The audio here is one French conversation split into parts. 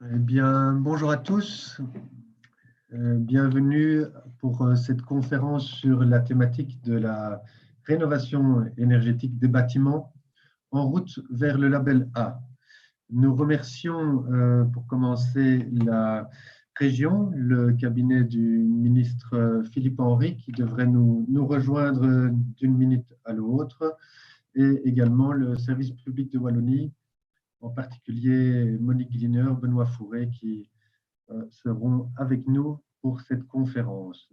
Eh bien, bonjour à tous. Bienvenue pour cette conférence sur la thématique de la rénovation énergétique des bâtiments en route vers le label A. Nous remercions pour commencer la région, le cabinet du ministre Philippe Henry qui devrait nous rejoindre d'une minute à l'autre, et également le service public de Wallonie, en particulier Monique Gliner, Benoît Fourré, qui seront avec nous pour cette conférence.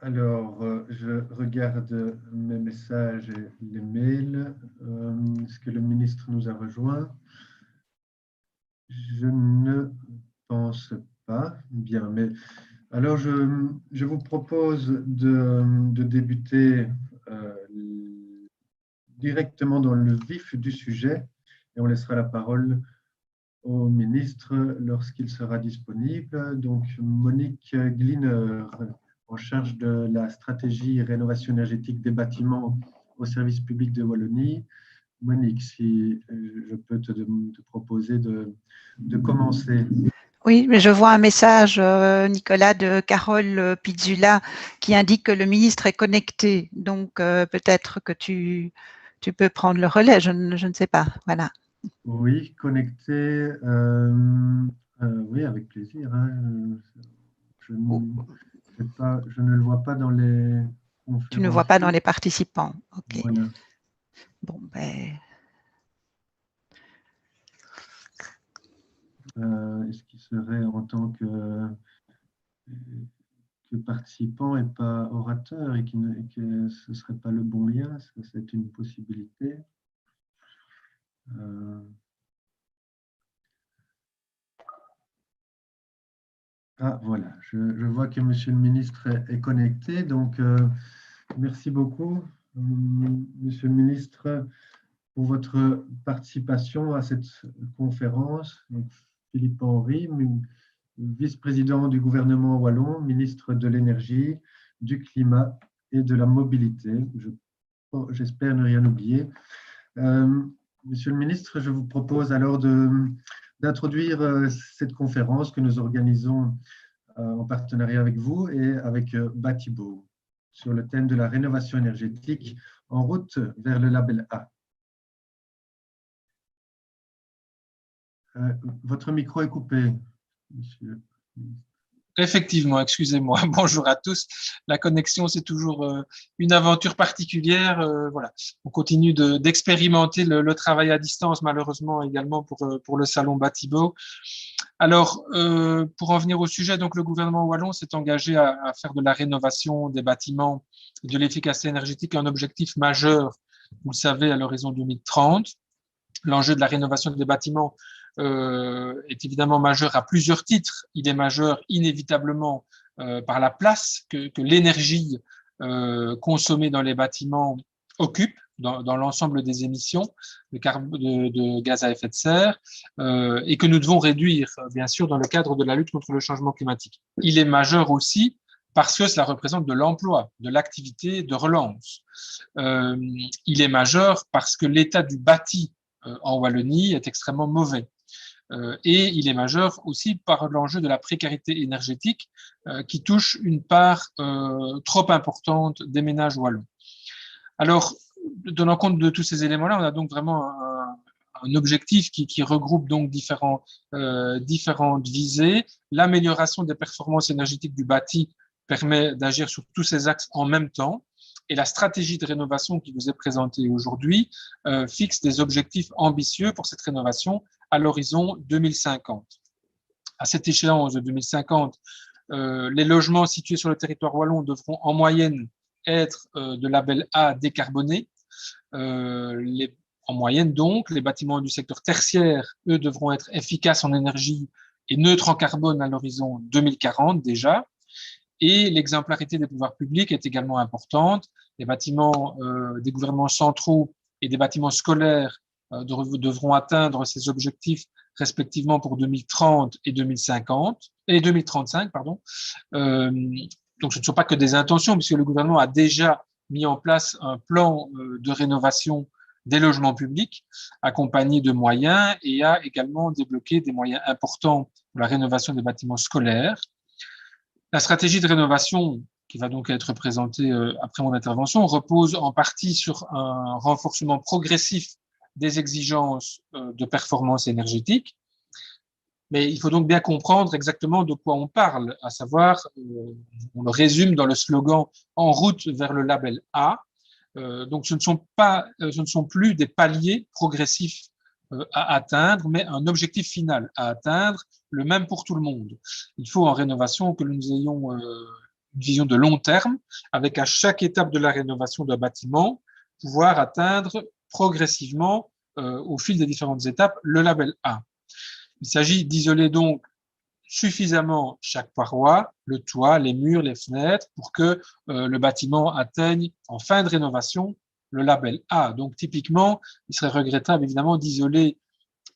Alors, je regarde mes messages et les mails. Est-ce que le ministre nous a rejoint? Je ne pense pas. Bien, mais alors je vous propose de débuter directement dans le vif du sujet et on laissera la parole au ministre lorsqu'il sera disponible. Donc, Monique Gliner, en charge de la stratégie rénovation énergétique des bâtiments au service public de Wallonie. Monique, si je peux te proposer de commencer. Oui, mais je vois un message, Nicolas, de Carole Pizzula qui indique que le ministre est connecté. Donc, peut-être que tu peux prendre le relais, je ne sais pas. Voilà. Oui, connecté. Oui, avec plaisir. Hein. Je ne le vois pas dans les conférences. Tu ne vois pas dans les participants. OK. Voilà. Bon, ben... Est-ce qu'il serait en tant que participant et pas orateur et que ce ne serait pas le bon lien? C'est une possibilité. Ah, voilà, je vois que Monsieur le ministre est connecté, donc merci beaucoup, Monsieur le ministre, pour votre participation à cette conférence. Donc, Philippe Henry, vice-président du gouvernement wallon, ministre de l'énergie, du climat et de la mobilité. J'espère ne rien oublier. Monsieur le ministre, je vous propose alors d'introduire cette conférence que nous organisons en partenariat avec vous et avec Batibo sur le thème de la rénovation énergétique en route vers le label A. Votre micro est coupé, monsieur. Effectivement, excusez-moi. Bonjour à tous. La connexion, c'est toujours une aventure particulière. Voilà, on continue d'expérimenter le travail à distance, malheureusement également pour le salon Batibo. Alors, pour en venir au sujet, donc le gouvernement wallon s'est engagé à faire de la rénovation des bâtiments et de l'efficacité énergétique un objectif majeur, vous le savez, à l'horizon 2030. L'enjeu de la rénovation des bâtiments est évidemment majeur à plusieurs titres. Il est majeur inévitablement par la place que l'énergie consommée dans les bâtiments occupe dans l'ensemble des émissions de gaz à effet de serre et que nous devons réduire, bien sûr, dans le cadre de la lutte contre le changement climatique. Il est majeur aussi parce que cela représente de l'emploi, de l'activité de relance. Il est majeur parce que l'état du bâti en Wallonie est extrêmement mauvais. Et il est majeur aussi par l'enjeu de la précarité énergétique qui touche une part trop importante des ménages wallons. Alors, tenant compte de tous ces éléments-là, on a donc vraiment un objectif qui regroupe donc différentes visées. L'amélioration des performances énergétiques du bâti permet d'agir sur tous ces axes en même temps. Et la stratégie de rénovation qui vous est présentée aujourd'hui fixe des objectifs ambitieux pour cette rénovation à l'horizon 2050. À cette échéance de 2050, les logements situés sur le territoire wallon devront en moyenne être de label A décarboné. En moyenne donc, les bâtiments du secteur tertiaire, eux, devront être efficaces en énergie et neutres en carbone à l'horizon 2040 déjà. Et l'exemplarité des pouvoirs publics est également importante. Les bâtiments des gouvernements centraux et des bâtiments scolaires devront atteindre ces objectifs respectivement pour 2030 et 2035, pardon. Donc, ce ne sont pas que des intentions, puisque le gouvernement a déjà mis en place un plan de rénovation des logements publics accompagnés de moyens et a également débloqué des moyens importants pour la rénovation des bâtiments scolaires. La stratégie de rénovation, qui va donc être présentée après mon intervention, repose en partie sur un renforcement progressif des exigences de performance énergétique. Mais il faut donc bien comprendre exactement de quoi on parle, à savoir, on le résume dans le slogan « En route vers le label A ». Donc, ce ne sont plus des paliers progressifs à atteindre, mais un objectif final à atteindre, le même pour tout le monde. Il faut en rénovation que nous ayons une vision de long terme, avec à chaque étape de la rénovation d'un bâtiment, pouvoir atteindre progressivement, au fil des différentes étapes, le label A. Il s'agit d'isoler donc suffisamment chaque paroi, le toit, les murs, les fenêtres, pour que le bâtiment atteigne en fin de rénovation le label A. Donc typiquement, il serait regrettable évidemment d'isoler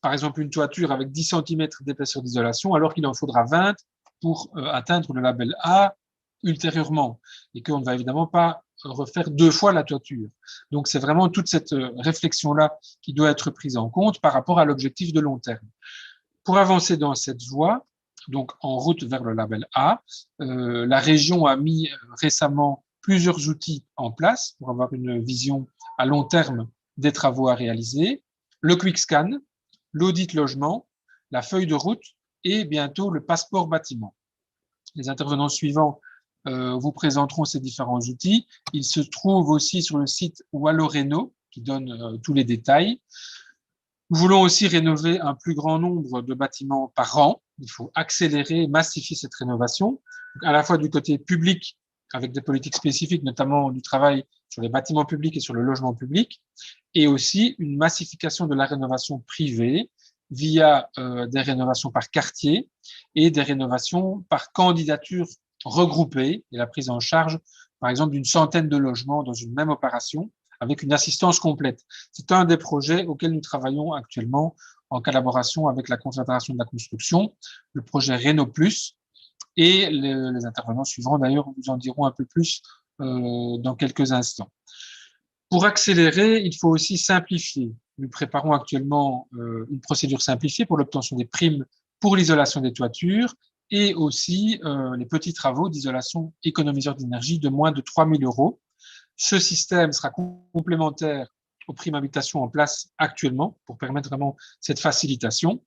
par exemple une toiture avec 10 cm d'épaisseur d'isolation alors qu'il en faudra 20 pour atteindre le label A ultérieurement et qu'on ne va évidemment pas refaire 2 fois la toiture. Donc c'est vraiment toute cette réflexion-là qui doit être prise en compte par rapport à l'objectif de long terme. Pour avancer dans cette voie, donc en route vers le label A, la région a mis récemment plusieurs outils en place pour avoir une vision à long terme des travaux à réaliser. Le Quick Scan, l'audit logement, la feuille de route et bientôt le passeport bâtiment. Les intervenants suivants vous présenteront ces différents outils. Ils se trouvent aussi sur le site Wallo-Réno qui donne tous les détails. Nous voulons aussi rénover un plus grand nombre de bâtiments par an. Il faut accélérer, massifier cette rénovation, à la fois du côté public, avec des politiques spécifiques, notamment du travail sur les bâtiments publics et sur le logement public, et aussi une massification de la rénovation privée via des rénovations par quartier et des rénovations par candidature regroupée et la prise en charge, par exemple, d'une centaine de logements dans une même opération, avec une assistance complète. C'est un des projets auxquels nous travaillons actuellement en collaboration avec la Confédération de la construction, le projet Réno Plus, et les intervenants suivants, d'ailleurs, vous en diront un peu plus dans quelques instants. Pour accélérer, il faut aussi simplifier. Nous préparons actuellement une procédure simplifiée pour l'obtention des primes pour l'isolation des toitures et aussi les petits travaux d'isolation économiseurs d'énergie de moins de 3 000 €. Ce système sera complémentaire aux primes habitation en place actuellement pour permettre vraiment cette facilitation.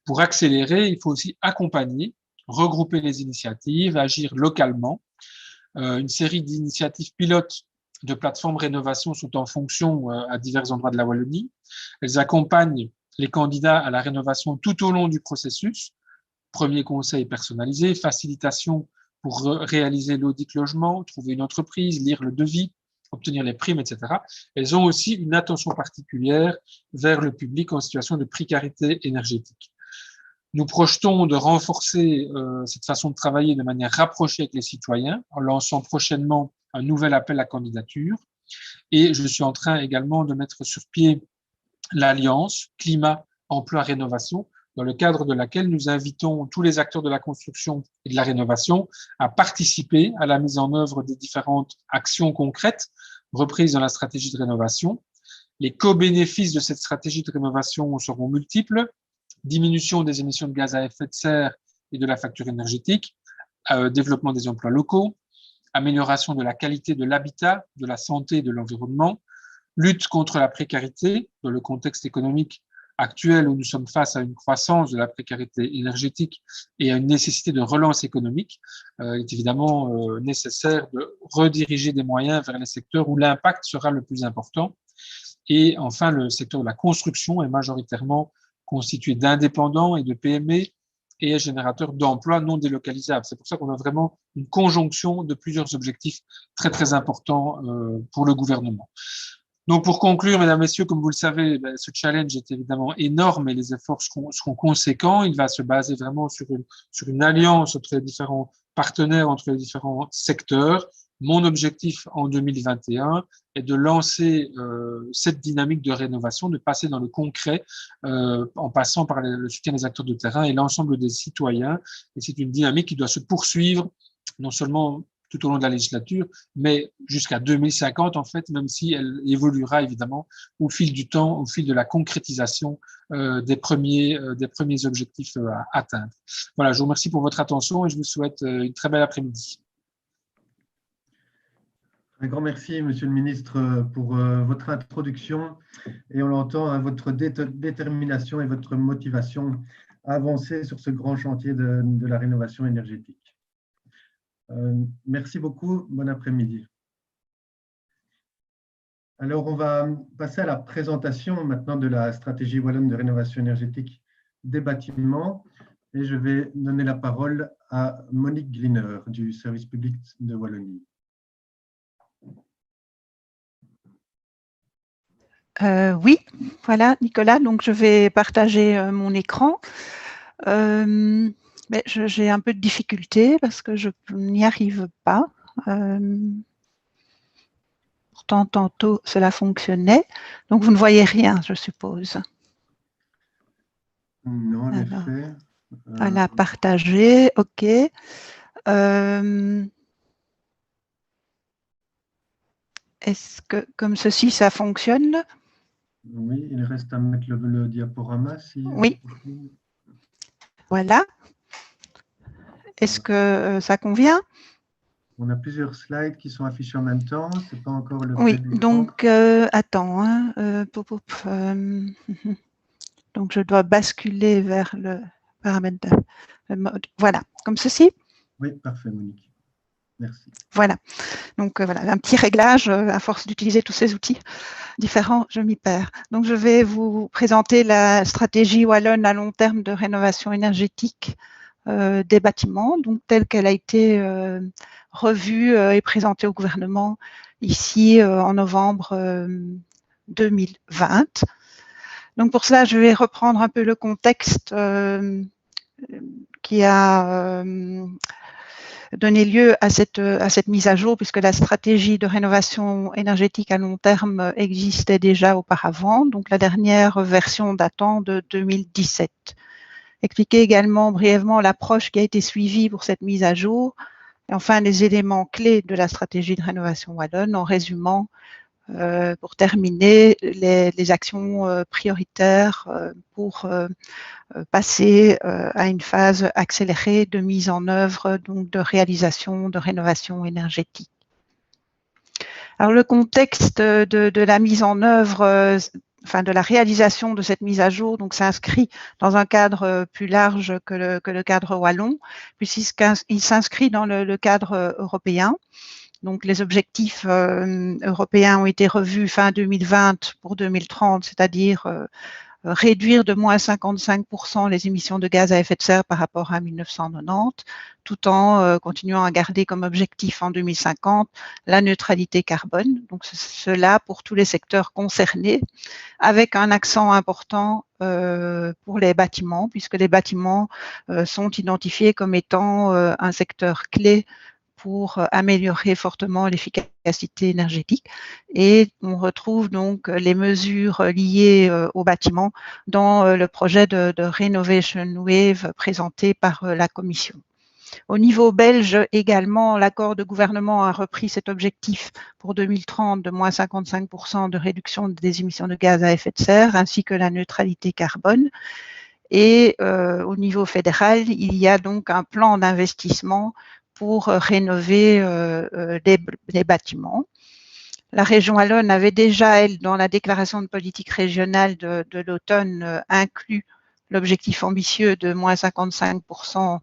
Pour accélérer, il faut aussi accompagner, regrouper les initiatives, agir localement. Une série d'initiatives pilotes de plateformes rénovation sont en fonction à divers endroits de la Wallonie. Elles accompagnent les candidats à la rénovation tout au long du processus. Premier conseil personnalisé, facilitation pour réaliser l'audit logement, trouver une entreprise, lire le devis, obtenir les primes, etc. Elles ont aussi une attention particulière vers le public en situation de précarité énergétique. Nous projetons de renforcer cette façon de travailler de manière rapprochée avec les citoyens en lançant prochainement un nouvel appel à candidature. Et je suis en train également de mettre sur pied l'Alliance Climat, Emploi, Rénovation, dans le cadre de laquelle nous invitons tous les acteurs de la construction et de la rénovation à participer à la mise en œuvre des différentes actions concrètes reprises dans la stratégie de rénovation. Les co-bénéfices de cette stratégie de rénovation seront multiples: diminution des émissions de gaz à effet de serre et de la facture énergétique, développement des emplois locaux, amélioration de la qualité de l'habitat, de la santé et de l'environnement, lutte contre la précarité dans le contexte économique actuel où nous sommes face à une croissance de la précarité énergétique et à une nécessité de relance économique. Il est évidemment nécessaire de rediriger des moyens vers les secteurs où l'impact sera le plus important. Et enfin, le secteur de la construction est majoritairement constitué d'indépendants et de PME et est générateur d'emplois non délocalisables. C'est pour ça qu'on a vraiment une conjonction de plusieurs objectifs très, très importants pour le gouvernement. Donc, pour conclure, mesdames, messieurs, comme vous le savez, ce challenge est évidemment énorme et les efforts seront conséquents. Il va se baser vraiment sur une alliance entre les différents partenaires, entre les différents secteurs. Mon objectif en 2021 est de lancer cette dynamique de rénovation, de passer dans le concret en passant par le soutien des acteurs de terrain et l'ensemble des citoyens. Et c'est une dynamique qui doit se poursuivre, non seulement tout au long de la législature, mais jusqu'à 2050 en fait, même si elle évoluera évidemment au fil du temps, au fil de la concrétisation des premiers objectifs à atteindre. Voilà, je vous remercie pour votre attention et je vous souhaite une très belle après-midi. Un grand merci, Monsieur le Ministre, pour votre introduction et on l'entend, hein, votre détermination et votre motivation à avancer sur ce grand chantier de la rénovation énergétique. Merci beaucoup, bon après-midi. Alors, on va passer à la présentation maintenant de la stratégie wallonne de rénovation énergétique des bâtiments et je vais donner la parole à Monique Gliner du service public de Wallonie. Oui, voilà, Nicolas, donc je vais partager mon écran. Mais j'ai un peu de difficulté parce que je n'y arrive pas. Pourtant, tantôt, cela fonctionnait. Donc, vous ne voyez rien, je suppose. Non, en effet. Voilà, partager, OK. Est-ce que, comme ceci, ça fonctionne? Oui, il reste à mettre le diaporama. Oui. Voilà. Est-ce que ça convient? On a plusieurs slides qui sont affichés en même temps. Ce n'est pas encore le Oui, donc, attends. Hein, donc, je dois basculer vers le paramètre de mode. Voilà, comme ceci? Oui, parfait, Monique. Merci. Voilà. Donc, voilà, un petit réglage. À force d'utiliser tous ces outils différents, je m'y perds. Donc, je vais vous présenter la stratégie wallonne à long terme de rénovation énergétique des bâtiments, donc telle qu'elle a été revue et présentée au gouvernement ici en novembre 2020. Donc, pour cela, je vais reprendre un peu le contexte qui a donné lieu à cette mise à jour, puisque la stratégie de rénovation énergétique à long terme existait déjà auparavant, donc la dernière version datant de 2017. Expliquer également brièvement l'approche qui a été suivie pour cette mise à jour, et enfin les éléments clés de la stratégie de rénovation wallonne, en résumant, pour terminer, les actions prioritaires pour passer à une phase accélérée de mise en œuvre, donc de réalisation de rénovation énergétique. Alors le contexte de la mise en œuvre, enfin de la réalisation de cette mise à jour, donc s'inscrit dans un cadre plus large que le cadre wallon, puisqu'il s'inscrit dans le cadre européen. Donc les objectifs européens ont été revus fin 2020 pour 2030, c'est-à-dire réduire de moins 55% les émissions de gaz à effet de serre par rapport à 1990, tout en continuant à garder comme objectif en 2050 la neutralité carbone. Donc cela pour tous les secteurs concernés, avec un accent important pour les bâtiments, puisque les bâtiments sont identifiés comme étant un secteur clé pour améliorer fortement l'efficacité énergétique. Et on retrouve donc les mesures liées au bâtiment dans le projet de Renovation Wave présenté par la Commission. Au niveau belge également, l'accord de gouvernement a repris cet objectif pour 2030 de moins 55% de réduction des émissions de gaz à effet de serre, ainsi que la neutralité carbone. Et au niveau fédéral, il y a donc un plan d'investissement pour rénover les bâtiments. La région wallonne avait déjà, elle, dans la déclaration de politique régionale de l'automne, inclus l'objectif ambitieux de moins 55%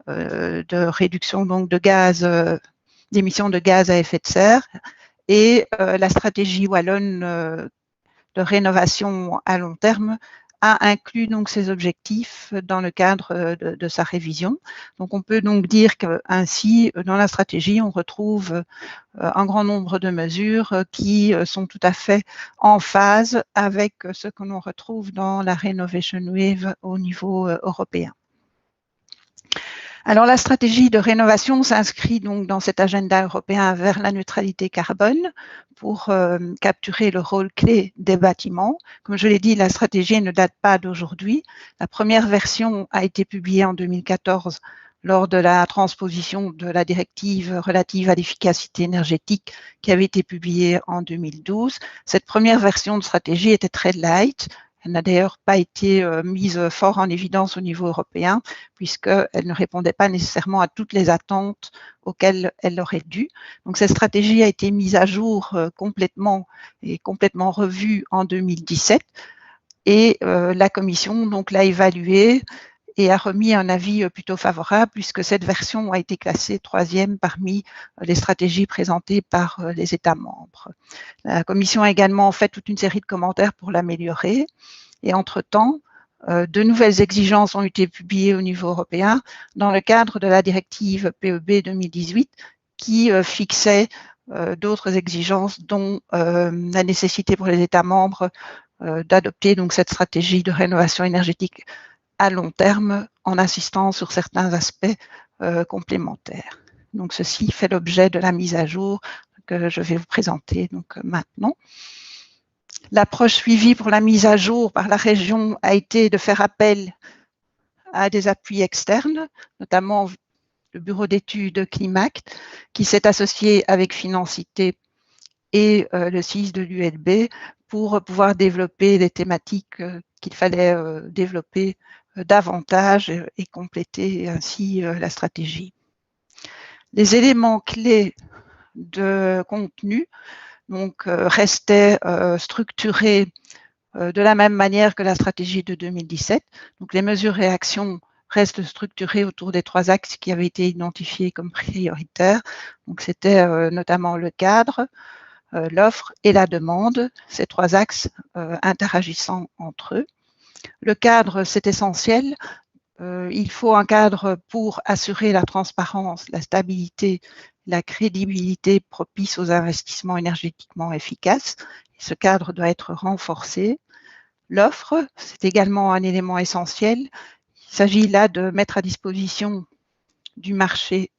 de réduction donc de gaz, d'émissions de gaz à effet de serre, et la stratégie wallonne de rénovation à long terme a inclus donc ces objectifs dans le cadre de sa révision. Donc on peut donc dire qu'ainsi, dans la stratégie, on retrouve un grand nombre de mesures qui sont tout à fait en phase avec ce que l'on retrouve dans la Renovation Wave au niveau européen. Alors la stratégie de rénovation s'inscrit donc dans cet agenda européen vers la neutralité carbone pour capturer le rôle clé des bâtiments. Comme je l'ai dit, la stratégie ne date pas d'aujourd'hui. La première version a été publiée en 2014 lors de la transposition de la directive relative à l'efficacité énergétique qui avait été publiée en 2012. Cette première version de stratégie était très light. Elle n'a d'ailleurs pas été mise fort en évidence au niveau européen, puisqu'elle ne répondait pas nécessairement à toutes les attentes auxquelles elle aurait dû. Donc cette stratégie a été mise à jour complètement revue en 2017. Et la Commission donc l'a évaluée et a remis un avis plutôt favorable, puisque cette version a été classée 3e parmi les stratégies présentées par les États membres. La Commission a également fait toute une série de commentaires pour l'améliorer. Et entre-temps, de nouvelles exigences ont été publiées au niveau européen dans le cadre de la directive PEB 2018 qui fixait d'autres exigences, dont la nécessité pour les États membres d'adopter donc cette stratégie de rénovation énergétique à long terme en insistant sur certains aspects complémentaires. Donc ceci fait l'objet de la mise à jour que je vais vous présenter donc maintenant. L'approche suivie pour la mise à jour par la région a été de faire appel à des appuis externes, notamment le bureau d'études Climact, qui s'est associé avec Financité et le CIS de l'ULB pour pouvoir développer des thématiques qu'il fallait développer davantage et compléter ainsi la stratégie. Les éléments clés de contenu donc, restaient structurés de la même manière que la stratégie de 2017. Donc, les mesures et actions restent structurées autour des 3 axes qui avaient été identifiés comme prioritaires. Donc, c'était notamment le cadre, l'offre et la demande, ces 3 axes interagissant entre eux. Le cadre, c'est essentiel. Il faut un cadre pour assurer la transparence, la stabilité, la crédibilité propice aux investissements énergétiquement efficaces. Ce cadre doit être renforcé. L'offre, c'est également un élément essentiel. Il s'agit là de mettre à disposition du marché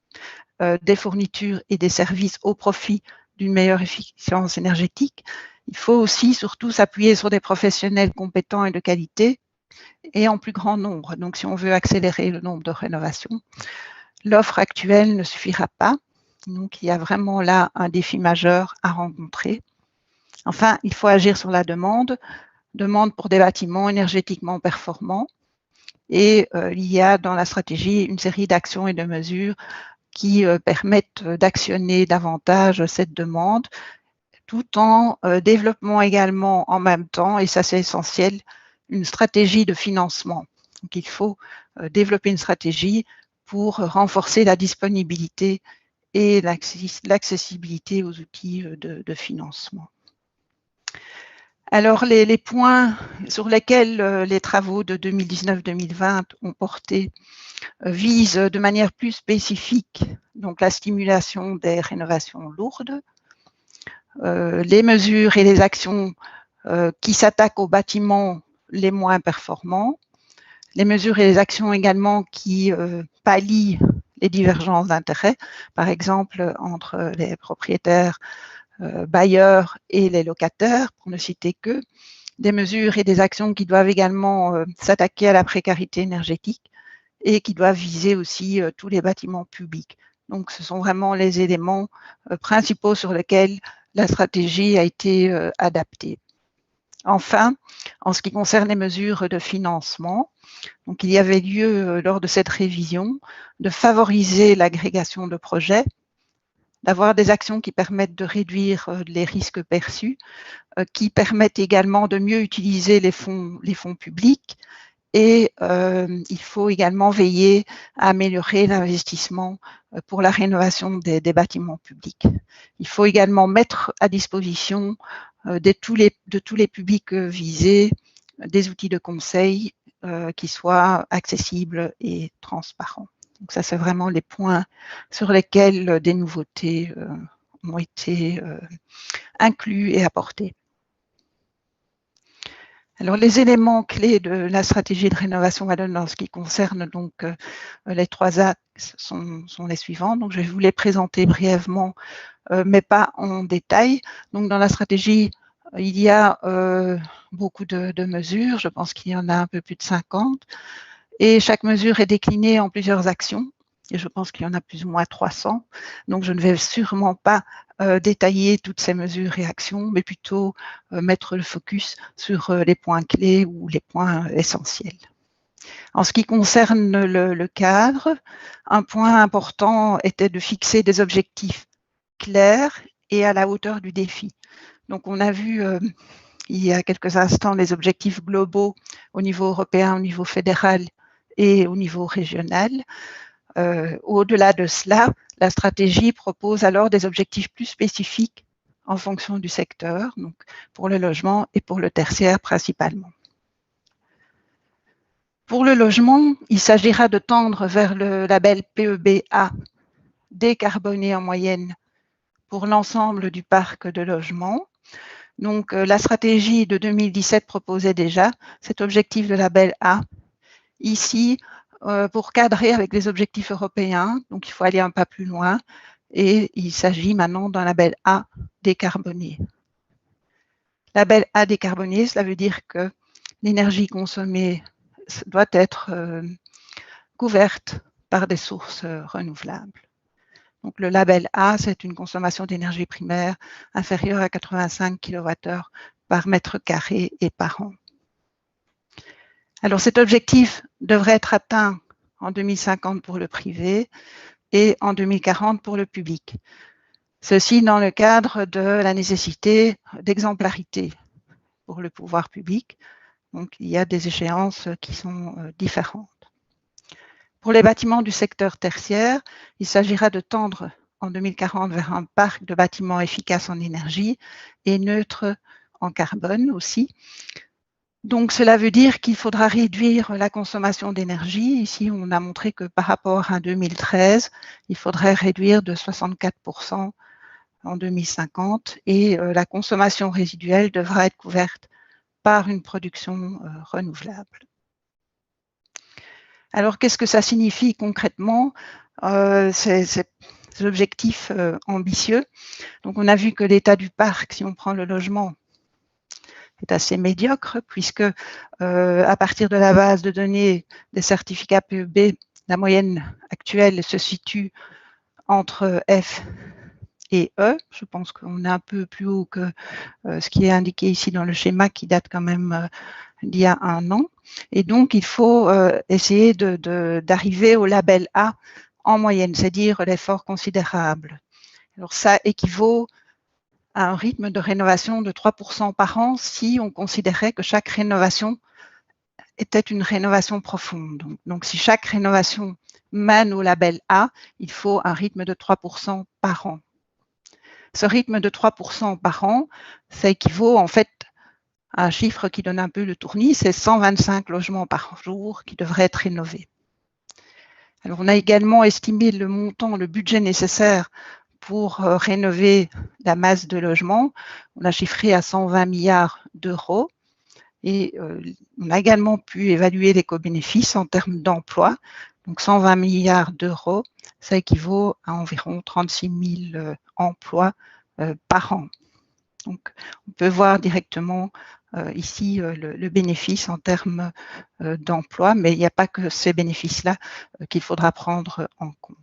des fournitures et des services au profit d'une meilleure efficience énergétique. Il faut aussi surtout s'appuyer sur des professionnels compétents et de qualité et en plus grand nombre. Donc, si on veut accélérer le nombre de rénovations, l'offre actuelle ne suffira pas. Donc, il y a vraiment là un défi majeur à rencontrer. Enfin, il faut agir sur la demande pour des bâtiments énergétiquement performants. Et il y a dans la stratégie une série d'actions et de mesures qui permettent d'actionner davantage cette demande, tout en développant également en même temps, et ça c'est essentiel, une stratégie de financement. Donc il faut développer une stratégie pour renforcer la disponibilité et l'accessibilité aux outils de financement. Alors les points sur lesquels les travaux de 2019-2020 ont porté visent de manière plus spécifique donc la stimulation des rénovations lourdes, les mesures et les actions qui s'attaquent aux bâtiments les moins performants, les mesures et les actions également qui pallient les divergences d'intérêts, par exemple entre les propriétaires bailleurs et les locataires, pour ne citer que, des mesures et des actions qui doivent également s'attaquer à la précarité énergétique et qui doivent viser aussi tous les bâtiments publics. Donc, ce sont vraiment les éléments principaux sur lesquels la stratégie a été adaptée. Enfin, en ce qui concerne les mesures de financement, donc il y avait lieu lors de cette révision de favoriser l'agrégation de projets, d'avoir des actions qui permettent de réduire les risques perçus, qui permettent également de mieux utiliser les fonds publics, et il faut également veiller à améliorer l'investissement pour la rénovation des bâtiments publics. Il faut également mettre à disposition de tous les publics visés des outils de conseil qui soient accessibles et transparents. Donc ça, c'est vraiment les points sur lesquels des nouveautés ont été inclus et apportés. Alors, les éléments clés de la stratégie de rénovation wallonne en ce qui concerne donc les 3 axes sont les suivants. Donc, je vais vous les présenter brièvement, mais pas en détail. Donc, dans la stratégie, il y a beaucoup de mesures. Je pense qu'il y en a un peu plus de 50. Et chaque mesure est déclinée en plusieurs actions. et je pense qu'il y en a plus ou moins 300. Donc, je ne vais sûrement pas détailler toutes ces mesures et actions, mais plutôt mettre le focus sur les points clés ou les points essentiels. En ce qui concerne le cadre, un point important était de fixer des objectifs clairs et à la hauteur du défi. Donc, on a vu il y a quelques instants les objectifs globaux au niveau européen, au niveau fédéral et au niveau régional. Au-delà de cela, la stratégie propose alors des objectifs plus spécifiques en fonction du secteur, donc pour le logement et pour le tertiaire principalement. Pour le logement, il s'agira de tendre vers le label PEB-A décarboné en moyenne pour l'ensemble du parc de logements. Donc, la stratégie de 2017 proposait déjà cet objectif de label A. Ici, pour cadrer avec les objectifs européens, donc il faut aller un pas plus loin, et il s'agit maintenant d'un label A décarboné. Label A décarboné, cela veut dire que l'énergie consommée doit être couverte par des sources renouvelables. Donc, le label A, c'est une consommation d'énergie primaire inférieure à 85 kWh par mètre carré et par an. Alors, cet objectif devrait être atteint en 2050 pour le privé et en 2040 pour le public. Ceci dans le cadre de la nécessité d'exemplarité pour le pouvoir public. Donc, il y a des échéances qui sont différentes. Pour les bâtiments du secteur tertiaire, il s'agira de tendre en 2040 vers un parc de bâtiments efficaces en énergie et neutres en carbone aussi. Donc, cela veut dire qu'il faudra réduire la consommation d'énergie. Ici, on a montré que par rapport à 2013, il faudrait réduire de 64% en 2050 et la consommation résiduelle devra être couverte par une production renouvelable. Alors, qu'est-ce que ça signifie concrètement, ces objectifs ambitieux? Donc, on a vu que l'état du parc, si on prend le logement, est assez médiocre, puisque à partir de la base de données des certificats PEB, la moyenne actuelle se situe entre F et E. Je pense qu'on est un peu plus haut que ce qui est indiqué ici dans le schéma qui date quand même d'il y a 1 an. Et donc, il faut essayer d'arriver au label A en moyenne, c'est-à-dire l'effort considérable. Alors, ça équivaut à un rythme de rénovation de 3% par an si on considérait que chaque rénovation était une rénovation profonde. Donc, si chaque rénovation mène au label A, il faut un rythme de 3% par an. Ce rythme de 3% par an, ça équivaut en fait à un chiffre qui donne un peu le tournis, c'est 125 logements par jour qui devraient être rénovés. Alors, on a également estimé le montant, le budget nécessaire pour rénover la masse de logements. On a chiffré à 120 milliards d'euros et on a également pu évaluer les co-bénéfices en termes d'emploi. Donc, 120 milliards d'euros, ça équivaut à environ 36 000 emplois par an. Donc, on peut voir directement ici le bénéfice en termes d'emploi, mais il n'y a pas que ces bénéfices-là qu'il faudra prendre en compte.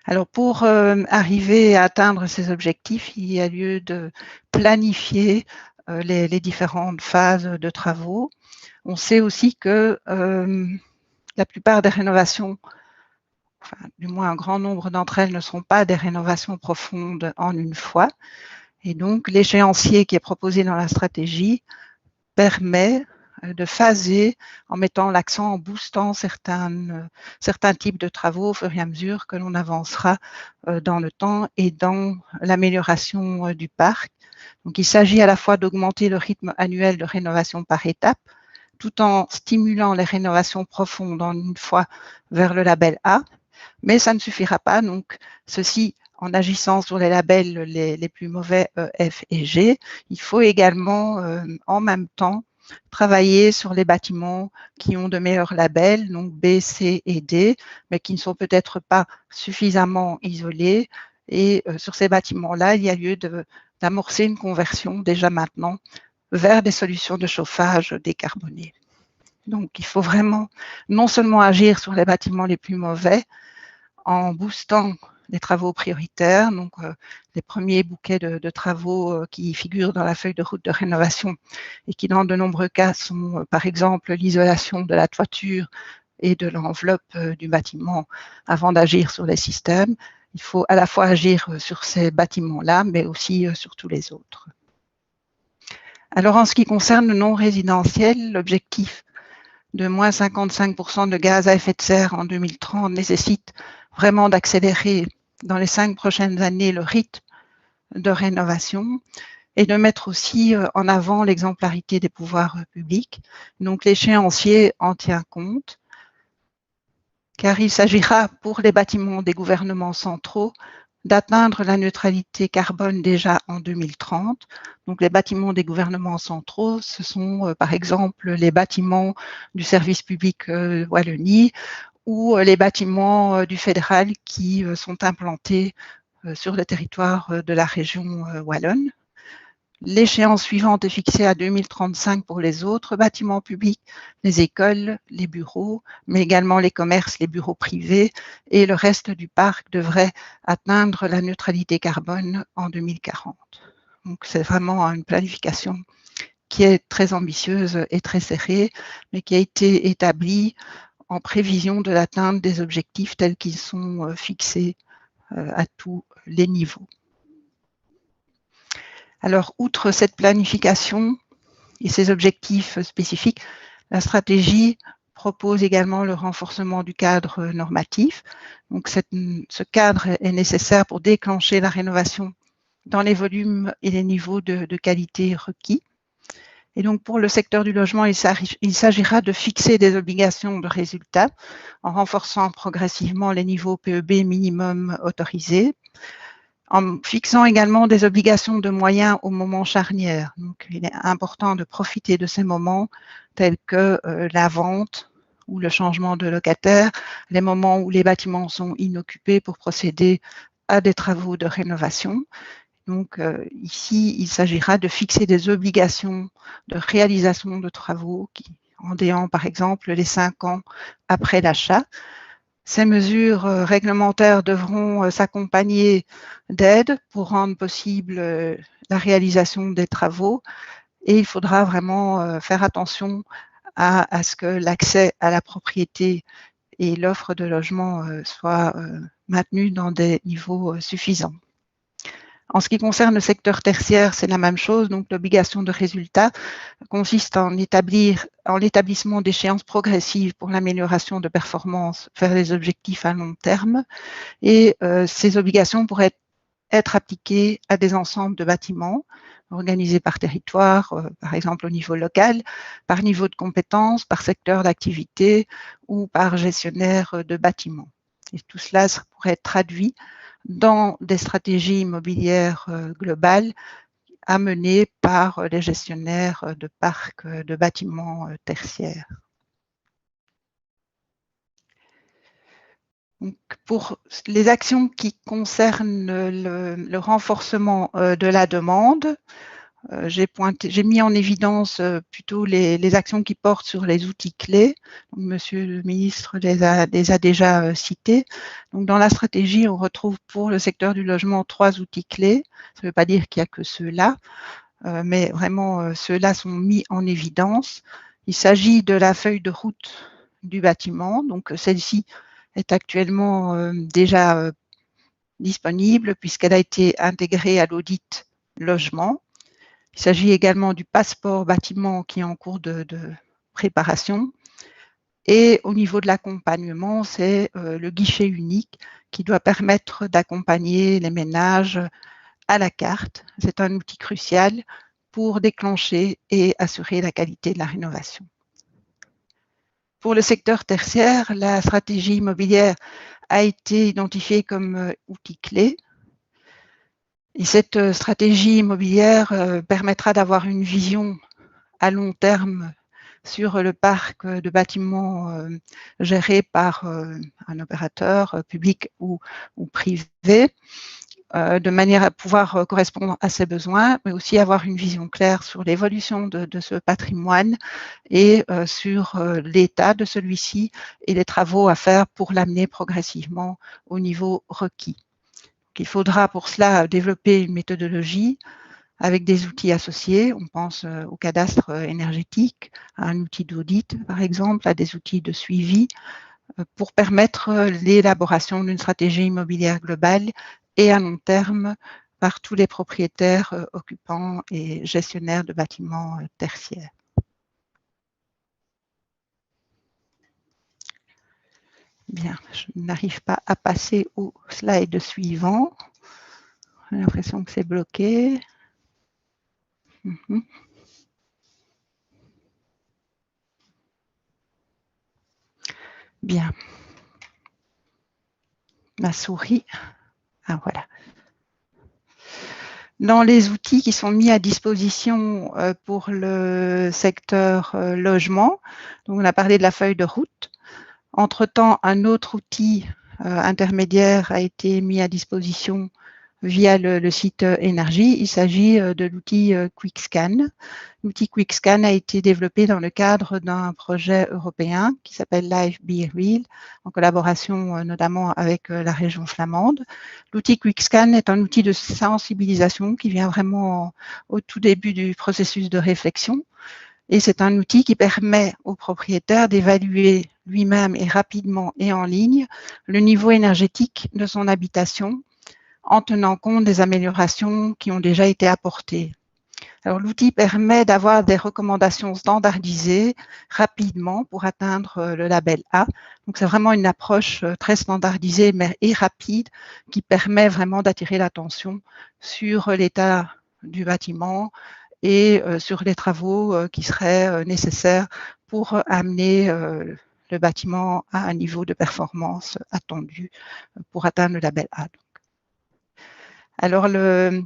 Alors, pour arriver à atteindre ces objectifs, il y a lieu de planifier les différentes phases de travaux. On sait aussi que la plupart des rénovations, enfin, du moins un grand nombre d'entre elles, ne seront pas des rénovations profondes en une fois. Et donc, l'échéancier qui est proposé dans la stratégie permet de phaser en mettant l'accent, en boostant certains types de travaux au fur et à mesure que l'on avancera dans le temps et dans l'amélioration du parc. Donc, il s'agit à la fois d'augmenter le rythme annuel de rénovation par étape, tout en stimulant les rénovations profondes en une fois vers le label A, mais ça ne suffira pas. Donc, ceci en agissant sur les labels les plus mauvais F et G, il faut également en même temps travailler sur les bâtiments qui ont de meilleurs labels, donc B, C et D, mais qui ne sont peut-être pas suffisamment isolés. Et sur ces bâtiments-là, il y a lieu d'amorcer une conversion déjà maintenant vers des solutions de chauffage décarbonées. Donc, il faut vraiment non seulement agir sur les bâtiments les plus mauvais en boostant les travaux prioritaires, donc les premiers bouquets de travaux qui figurent dans la feuille de route de rénovation et qui, dans de nombreux cas, sont par exemple l'isolation de la toiture et de l'enveloppe du bâtiment avant d'agir sur les systèmes. Il faut à la fois agir sur ces bâtiments-là, mais aussi sur tous les autres. Alors, en ce qui concerne le non résidentiel, l'objectif de moins 55% de gaz à effet de serre en 2030 nécessite vraiment d'accélérer dans les 5 prochaines années le rythme de rénovation et de mettre aussi en avant l'exemplarité des pouvoirs publics. Donc, l'échéancier en tient compte, car il s'agira pour les bâtiments des gouvernements centraux d'atteindre la neutralité carbone déjà en 2030. Donc, les bâtiments des gouvernements centraux, ce sont par exemple les bâtiments du service public Wallonie ou les bâtiments du fédéral qui sont implantés sur le territoire de la région wallonne. L'échéance suivante est fixée à 2035 pour les autres bâtiments publics, les écoles, les bureaux, mais également les commerces, les bureaux privés et le reste du parc devrait atteindre la neutralité carbone en 2040. Donc c'est vraiment une planification qui est très ambitieuse et très serrée, mais qui a été établie en prévision de l'atteinte des objectifs tels qu'ils sont fixés à tous les niveaux. Alors, outre cette planification et ces objectifs spécifiques, la stratégie propose également le renforcement du cadre normatif. Donc, ce cadre est nécessaire pour déclencher la rénovation dans les volumes et les niveaux de qualité requis. Et donc, pour le secteur du logement, il s'agira de fixer des obligations de résultats en renforçant progressivement les niveaux PEB minimum autorisés, en fixant également des obligations de moyens au moment charnière. Donc, il est important de profiter de ces moments tels que la vente ou le changement de locataire, les moments où les bâtiments sont inoccupés pour procéder à des travaux de rénovation. Donc, ici, il s'agira de fixer des obligations de réalisation de travaux en déant, par exemple, les 5 ans après l'achat. Ces mesures réglementaires devront s'accompagner d'aides pour rendre possible la réalisation des travaux et il faudra vraiment faire attention à ce que l'accès à la propriété et l'offre de logement soient maintenus dans des niveaux suffisants. En ce qui concerne le secteur tertiaire, c'est la même chose. Donc, l'obligation de résultat consiste en l'établissement d'échéances progressives pour l'amélioration de performance vers les objectifs à long terme. Et ces obligations pourraient être appliquées à des ensembles de bâtiments organisés par territoire, par exemple au niveau local, par niveau de compétences, par secteur d'activité ou par gestionnaire de bâtiments. Et tout cela pourrait être traduit dans des stratégies immobilières globales à mener par les gestionnaires de parcs de bâtiments tertiaires. Donc, pour les actions qui concernent le renforcement de la demande, j'ai mis en évidence plutôt les actions qui portent sur les outils clés. Donc, Monsieur le ministre les a déjà cités. Donc, dans la stratégie, on retrouve pour le secteur du logement 3 outils clés. Ça ne veut pas dire qu'il n'y a que ceux-là, mais vraiment ceux-là sont mis en évidence. Il s'agit de la feuille de route du bâtiment. Donc, celle-ci est actuellement déjà disponible puisqu'elle a été intégrée à l'audit logement. Il s'agit également du passeport bâtiment qui est en cours de préparation. Et au niveau de l'accompagnement, c'est le guichet unique qui doit permettre d'accompagner les ménages à la carte. C'est un outil crucial pour déclencher et assurer la qualité de la rénovation. Pour le secteur tertiaire, la stratégie immobilière a été identifiée comme outil clé. Et cette stratégie immobilière permettra d'avoir une vision à long terme sur le parc de bâtiments gérés par un opérateur public ou privé, de manière à pouvoir correspondre à ses besoins, mais aussi avoir une vision claire sur l'évolution de ce patrimoine et sur l'état de celui-ci et les travaux à faire pour l'amener progressivement au niveau requis. Donc, il faudra pour cela développer une méthodologie avec des outils associés. On pense au cadastre énergétique, à un outil d'audit par exemple, à des outils de suivi pour permettre l'élaboration d'une stratégie immobilière globale et à long terme par tous les propriétaires, occupants et gestionnaires de bâtiments tertiaires. Bien, je n'arrive pas à passer au slide suivant. J'ai l'impression que c'est bloqué. Bien. Ma souris. Ah, voilà. Dans les outils qui sont mis à disposition pour le secteur logement, donc on a parlé de la feuille de route. Entre-temps, un autre outil intermédiaire a été mis à disposition via le site Énergie. Il s'agit de l'outil QuickScan. L'outil QuickScan a été développé dans le cadre d'un projet européen qui s'appelle Live Be Real, en collaboration notamment avec la région flamande. L'outil QuickScan est un outil de sensibilisation qui vient vraiment au tout début du processus de réflexion. Et c'est un outil qui permet au propriétaire d'évaluer lui-même et rapidement et en ligne le niveau énergétique de son habitation en tenant compte des améliorations qui ont déjà été apportées. Alors, l'outil permet d'avoir des recommandations standardisées rapidement pour atteindre le label A. Donc, c'est vraiment une approche très standardisée mais et rapide qui permet vraiment d'attirer l'attention sur l'état du bâtiment et sur les travaux qui seraient nécessaires pour amener le bâtiment à un niveau de performance attendu pour atteindre le label A. Alors, le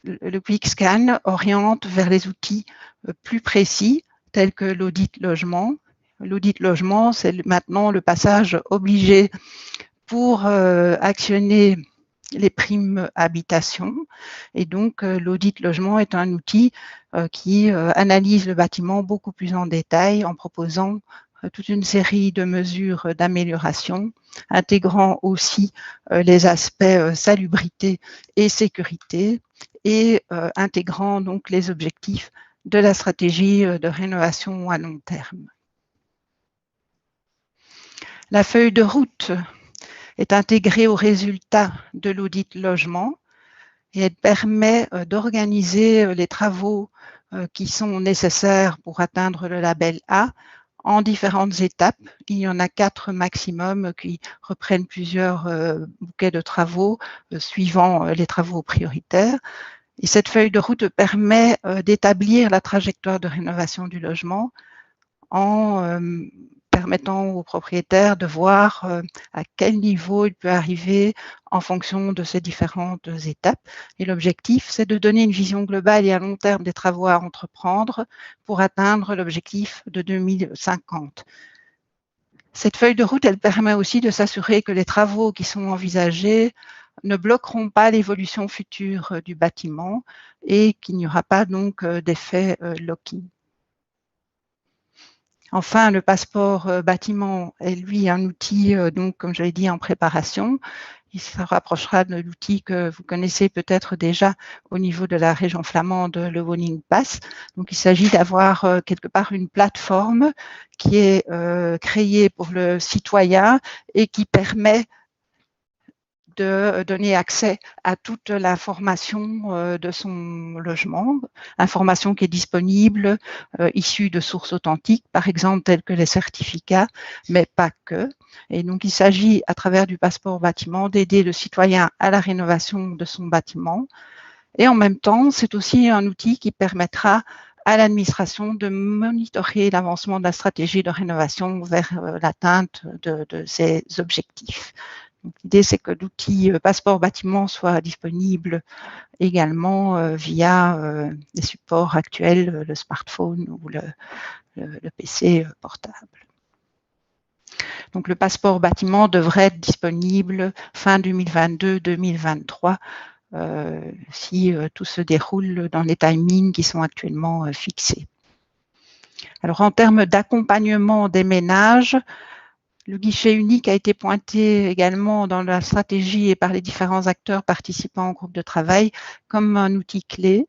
QuickScan oriente vers les outils plus précis tels que l'audit logement. L'audit logement, c'est maintenant le passage obligé pour actionner les primes habitation. Et donc, l'audit logement est un outil qui analyse le bâtiment beaucoup plus en détail en proposant toute une série de mesures d'amélioration, intégrant aussi les aspects salubrité et sécurité et intégrant donc les objectifs de la stratégie de rénovation à long terme. La feuille de route est intégrée aux résultats de l'audit logement et elle permet d'organiser les travaux qui sont nécessaires pour atteindre le label A en différentes étapes. Il y en a 4 maximum qui reprennent plusieurs bouquets de travaux suivant les travaux prioritaires. Et cette feuille de route permet d'établir la trajectoire de rénovation du logement en permettant aux propriétaires de voir à quel niveau il peut arriver en fonction de ces différentes étapes. Et l'objectif, c'est de donner une vision globale et à long terme des travaux à entreprendre pour atteindre l'objectif de 2050. Cette feuille de route, elle permet aussi de s'assurer que les travaux qui sont envisagés ne bloqueront pas l'évolution future du bâtiment et qu'il n'y aura pas donc d'effet lock-in. Enfin, le passeport bâtiment est lui un outil, donc comme je l'ai dit, en préparation. Il se rapprochera de l'outil que vous connaissez peut-être déjà au niveau de la région flamande, le Woning Pass. Donc, il s'agit d'avoir quelque part une plateforme qui est créée pour le citoyen et qui permet de donner accès à toute l'information de son logement, information qui est disponible, issue de sources authentiques, par exemple telles que les certificats, mais pas que. Et donc, il s'agit, à travers du passeport bâtiment, d'aider le citoyen à la rénovation de son bâtiment. Et en même temps, c'est aussi un outil qui permettra à l'administration de monitorer l'avancement de la stratégie de rénovation vers l'atteinte de ses objectifs. L'idée, c'est que l'outil passeport bâtiment soit disponible également via les supports actuels, le smartphone ou le PC portable. Donc, le passeport bâtiment devrait être disponible fin 2022-2023 si tout se déroule dans les timings qui sont actuellement fixés. Alors, en termes d'accompagnement des ménages, le guichet unique a été pointé également dans la stratégie et par les différents acteurs participants au groupe de travail comme un outil clé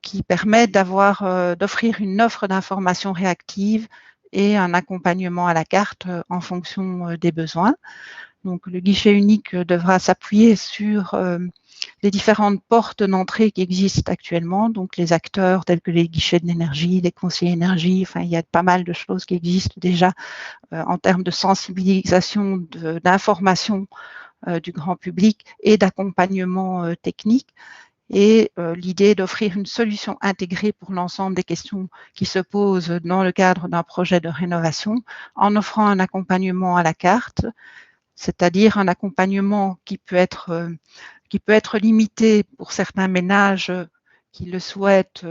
qui permet d'offrir une offre d'information réactive et un accompagnement à la carte en fonction des besoins. Donc, le guichet unique devra s'appuyer sur les différentes portes d'entrée qui existent actuellement, donc les acteurs tels que les guichets de l'énergie, les conseillers énergie, enfin, il y a pas mal de choses qui existent déjà en termes de sensibilisation, d'information du grand public et d'accompagnement technique. Et l'idée d'offrir une solution intégrée pour l'ensemble des questions qui se posent dans le cadre d'un projet de rénovation en offrant un accompagnement à la carte, c'est-à-dire un accompagnement qui peut être limité pour certains ménages qui le souhaitent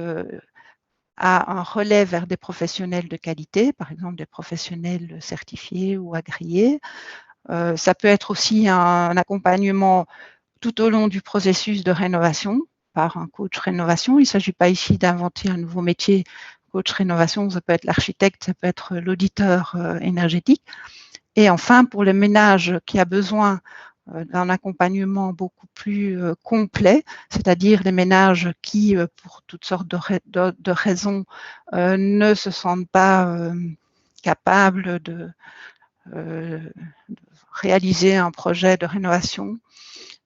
à un relais vers des professionnels de qualité, par exemple des professionnels certifiés ou agréés. Ça peut être aussi un accompagnement tout au long du processus de rénovation par un coach rénovation. Il ne s'agit pas ici d'inventer un nouveau métier. Coach rénovation, ça peut être l'architecte, ça peut être l'auditeur énergétique. Et enfin, pour le ménage qui a besoin d'un accompagnement beaucoup plus complet, c'est-à-dire les ménages qui, pour toutes sortes de raisons, ne se sentent pas capables de réaliser un projet de rénovation,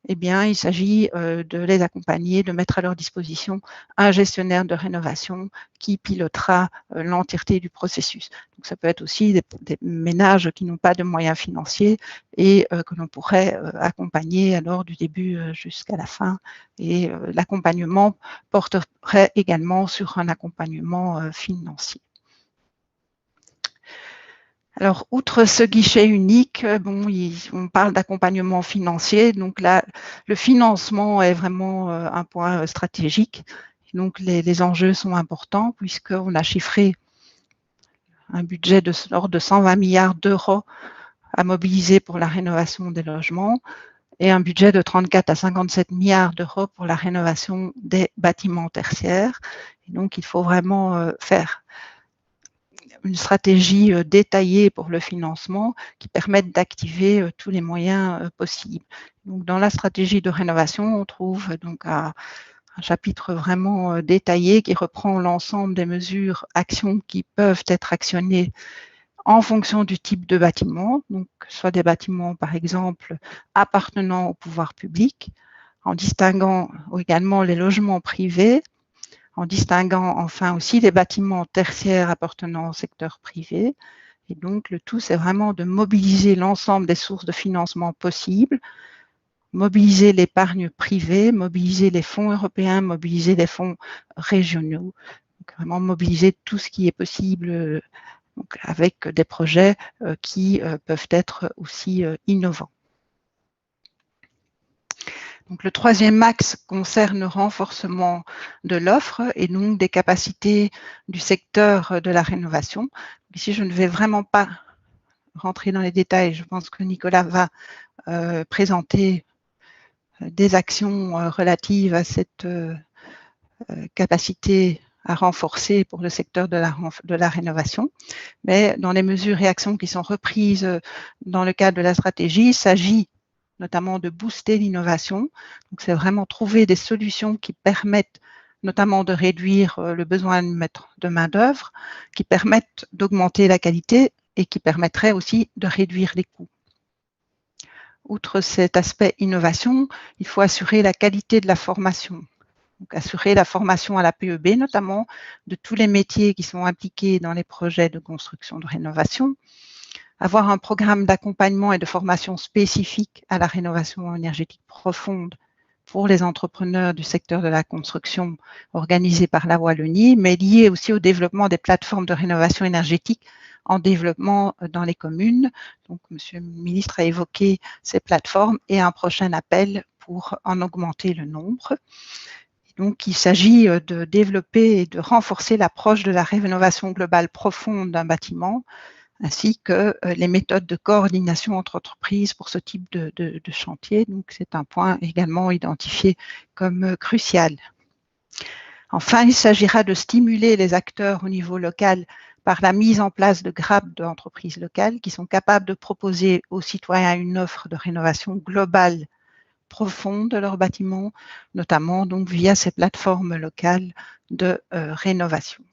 eh bien, il s'agit de les accompagner, de mettre à leur disposition un gestionnaire de rénovation qui pilotera l'entièreté du processus. Donc, ça peut être aussi des ménages qui n'ont pas de moyens financiers et que l'on pourrait accompagner alors du début jusqu'à la fin. Et l'accompagnement porterait également sur un accompagnement financier. Alors, outre ce guichet unique, on parle d'accompagnement financier. Donc là, le financement est vraiment un point stratégique. Donc, les enjeux sont importants puisqu'on a chiffré un budget de l'ordre de 120 milliards d'euros à mobiliser pour la rénovation des logements et un budget de 34 à 57 milliards d'euros pour la rénovation des bâtiments tertiaires. Et donc, il faut vraiment faire une stratégie détaillée pour le financement qui permette d'activer tous les moyens possibles. Donc, dans la stratégie de rénovation, on trouve donc un chapitre vraiment détaillé qui reprend l'ensemble des mesures, actions qui peuvent être actionnées en fonction du type de bâtiment, donc soit des bâtiments par exemple appartenant au pouvoir public, en distinguant également les logements privés, en distinguant enfin aussi les bâtiments tertiaires appartenant au secteur privé. Et donc, le tout, c'est vraiment de mobiliser l'ensemble des sources de financement possibles, mobiliser l'épargne privée, mobiliser les fonds européens, mobiliser les fonds régionaux, donc vraiment mobiliser tout ce qui est possible donc avec des projets qui peuvent être aussi innovants. Donc, le troisième axe concerne le renforcement de l'offre et donc des capacités du secteur de la rénovation. Ici, je ne vais vraiment pas rentrer dans les détails. Je pense que Nicolas va présenter des actions relatives à cette capacité à renforcer pour le secteur de la rénovation. Mais dans les mesures et actions qui sont reprises dans le cadre de la stratégie, il s'agit notamment de booster l'innovation. Donc, c'est vraiment trouver des solutions qui permettent notamment de réduire le besoin de main-d'œuvre, qui permettent d'augmenter la qualité et qui permettraient aussi de réduire les coûts. Outre cet aspect innovation, il faut assurer la qualité de la formation. Donc, assurer la formation à la PEB, notamment de tous les métiers qui sont impliqués dans les projets de construction de rénovation, avoir un programme d'accompagnement et de formation spécifique à la rénovation énergétique profonde pour les entrepreneurs du secteur de la construction organisé par la Wallonie, mais lié aussi au développement des plateformes de rénovation énergétique en développement dans les communes. Donc, Monsieur le ministre a évoqué ces plateformes et un prochain appel pour en augmenter le nombre. Donc, il s'agit de développer et de renforcer l'approche de la rénovation globale profonde d'un bâtiment, ainsi que les méthodes de coordination entre entreprises pour ce type de chantier. Donc, c'est un point également identifié comme crucial. Enfin, il s'agira de stimuler les acteurs au niveau local par la mise en place de grappes d'entreprises locales qui sont capables de proposer aux citoyens une offre de rénovation globale profonde de leurs bâtiments, notamment donc via ces plateformes locales de rénovation.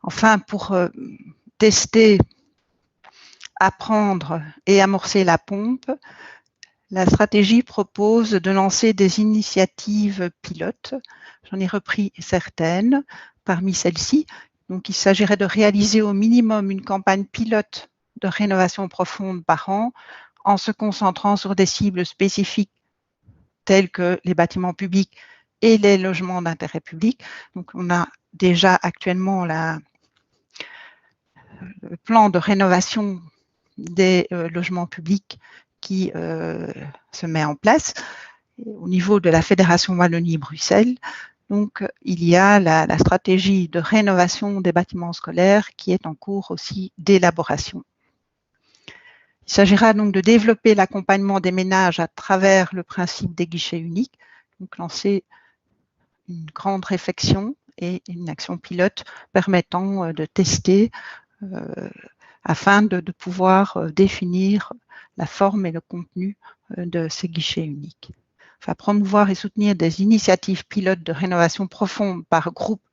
Enfin, pour tester, apprendre et amorcer la pompe, la stratégie propose de lancer des initiatives pilotes. J'en ai repris certaines parmi celles-ci. Donc, il s'agirait de réaliser au minimum une campagne pilote de rénovation profonde par an en se concentrant sur des cibles spécifiques telles que les bâtiments publics et les logements d'intérêt public. Donc, on a déjà actuellement le plan de rénovation des logements publics qui se met en place au niveau de la Fédération Wallonie-Bruxelles. Donc, il y a la stratégie de rénovation des bâtiments scolaires qui est en cours aussi d'élaboration. Il s'agira donc de développer l'accompagnement des ménages à travers le principe des guichets uniques, donc lancer une grande réflexion et une action pilote permettant de tester afin de pouvoir définir la forme et le contenu de ces guichets uniques. Enfin, promouvoir et soutenir des initiatives pilotes de rénovation profonde par groupe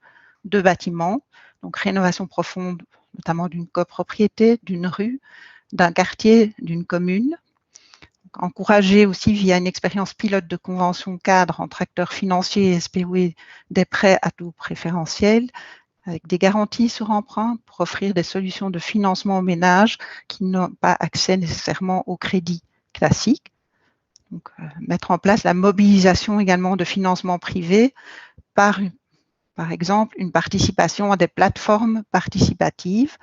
de bâtiments, donc rénovation profonde notamment d'une copropriété, d'une rue, d'un quartier, d'une commune. Encourager aussi via une expérience pilote de convention cadre entre acteurs financiers et SPOE des prêts à taux préférentiels avec des garanties sur emprunt pour offrir des solutions de financement aux ménages qui n'ont pas accès nécessairement au crédit classique. Donc, mettre en place la mobilisation également de financement privé par exemple une participation à des plateformes participatives,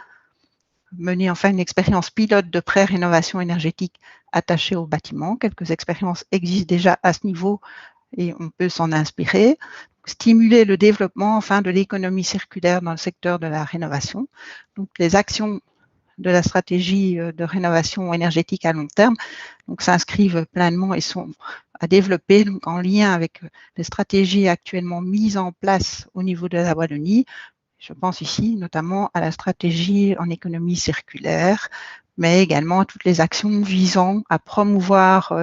mener enfin une expérience pilote de pré-rénovation énergétique attachée au bâtiment. Quelques expériences existent déjà à ce niveau et on peut s'en inspirer. Stimuler le développement enfin de l'économie circulaire dans le secteur de la rénovation. Donc les actions de la stratégie de rénovation énergétique à long terme s'inscrivent pleinement et sont à développer donc, en lien avec les stratégies actuellement mises en place au niveau de la Wallonie. Je pense ici notamment à la stratégie en économie circulaire, mais également à toutes les actions visant à promouvoir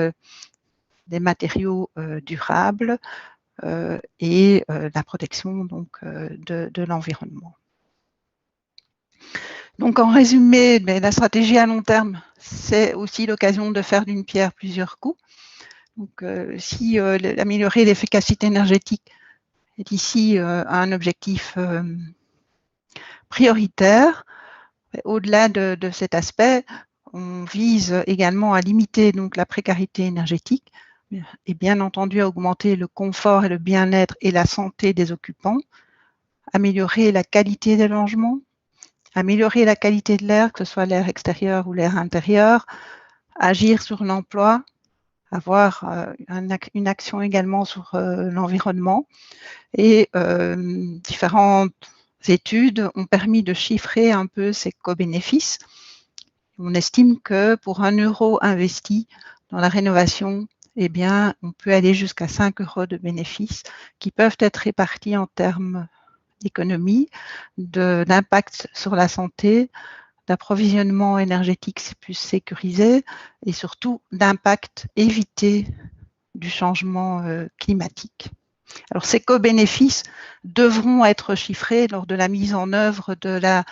des matériaux durables et la protection donc, de l'environnement. Donc, en résumé, la stratégie à long terme, c'est aussi l'occasion de faire d'une pierre plusieurs coups. Donc, si améliorer l'efficacité énergétique est ici un objectif prioritaire, au-delà de cet aspect, on vise également à limiter donc, la précarité énergétique et bien entendu à augmenter le confort et le bien-être et la santé des occupants, améliorer la qualité des logements, améliorer la qualité de l'air, que ce soit l'air extérieur ou l'air intérieur, agir sur l'emploi, avoir une action également sur l'environnement. Et différentes études ont permis de chiffrer un peu ces co-bénéfices. On estime que pour 1 euro investi dans la rénovation, eh bien, on peut aller jusqu'à 5 euros de bénéfices qui peuvent être répartis en termes d'économie, d'impact sur la santé, d'approvisionnement énergétique plus sécurisé et surtout d'impact évité du changement climatique. Alors, ces co-bénéfices devront être chiffrés lors de la mise en œuvre de la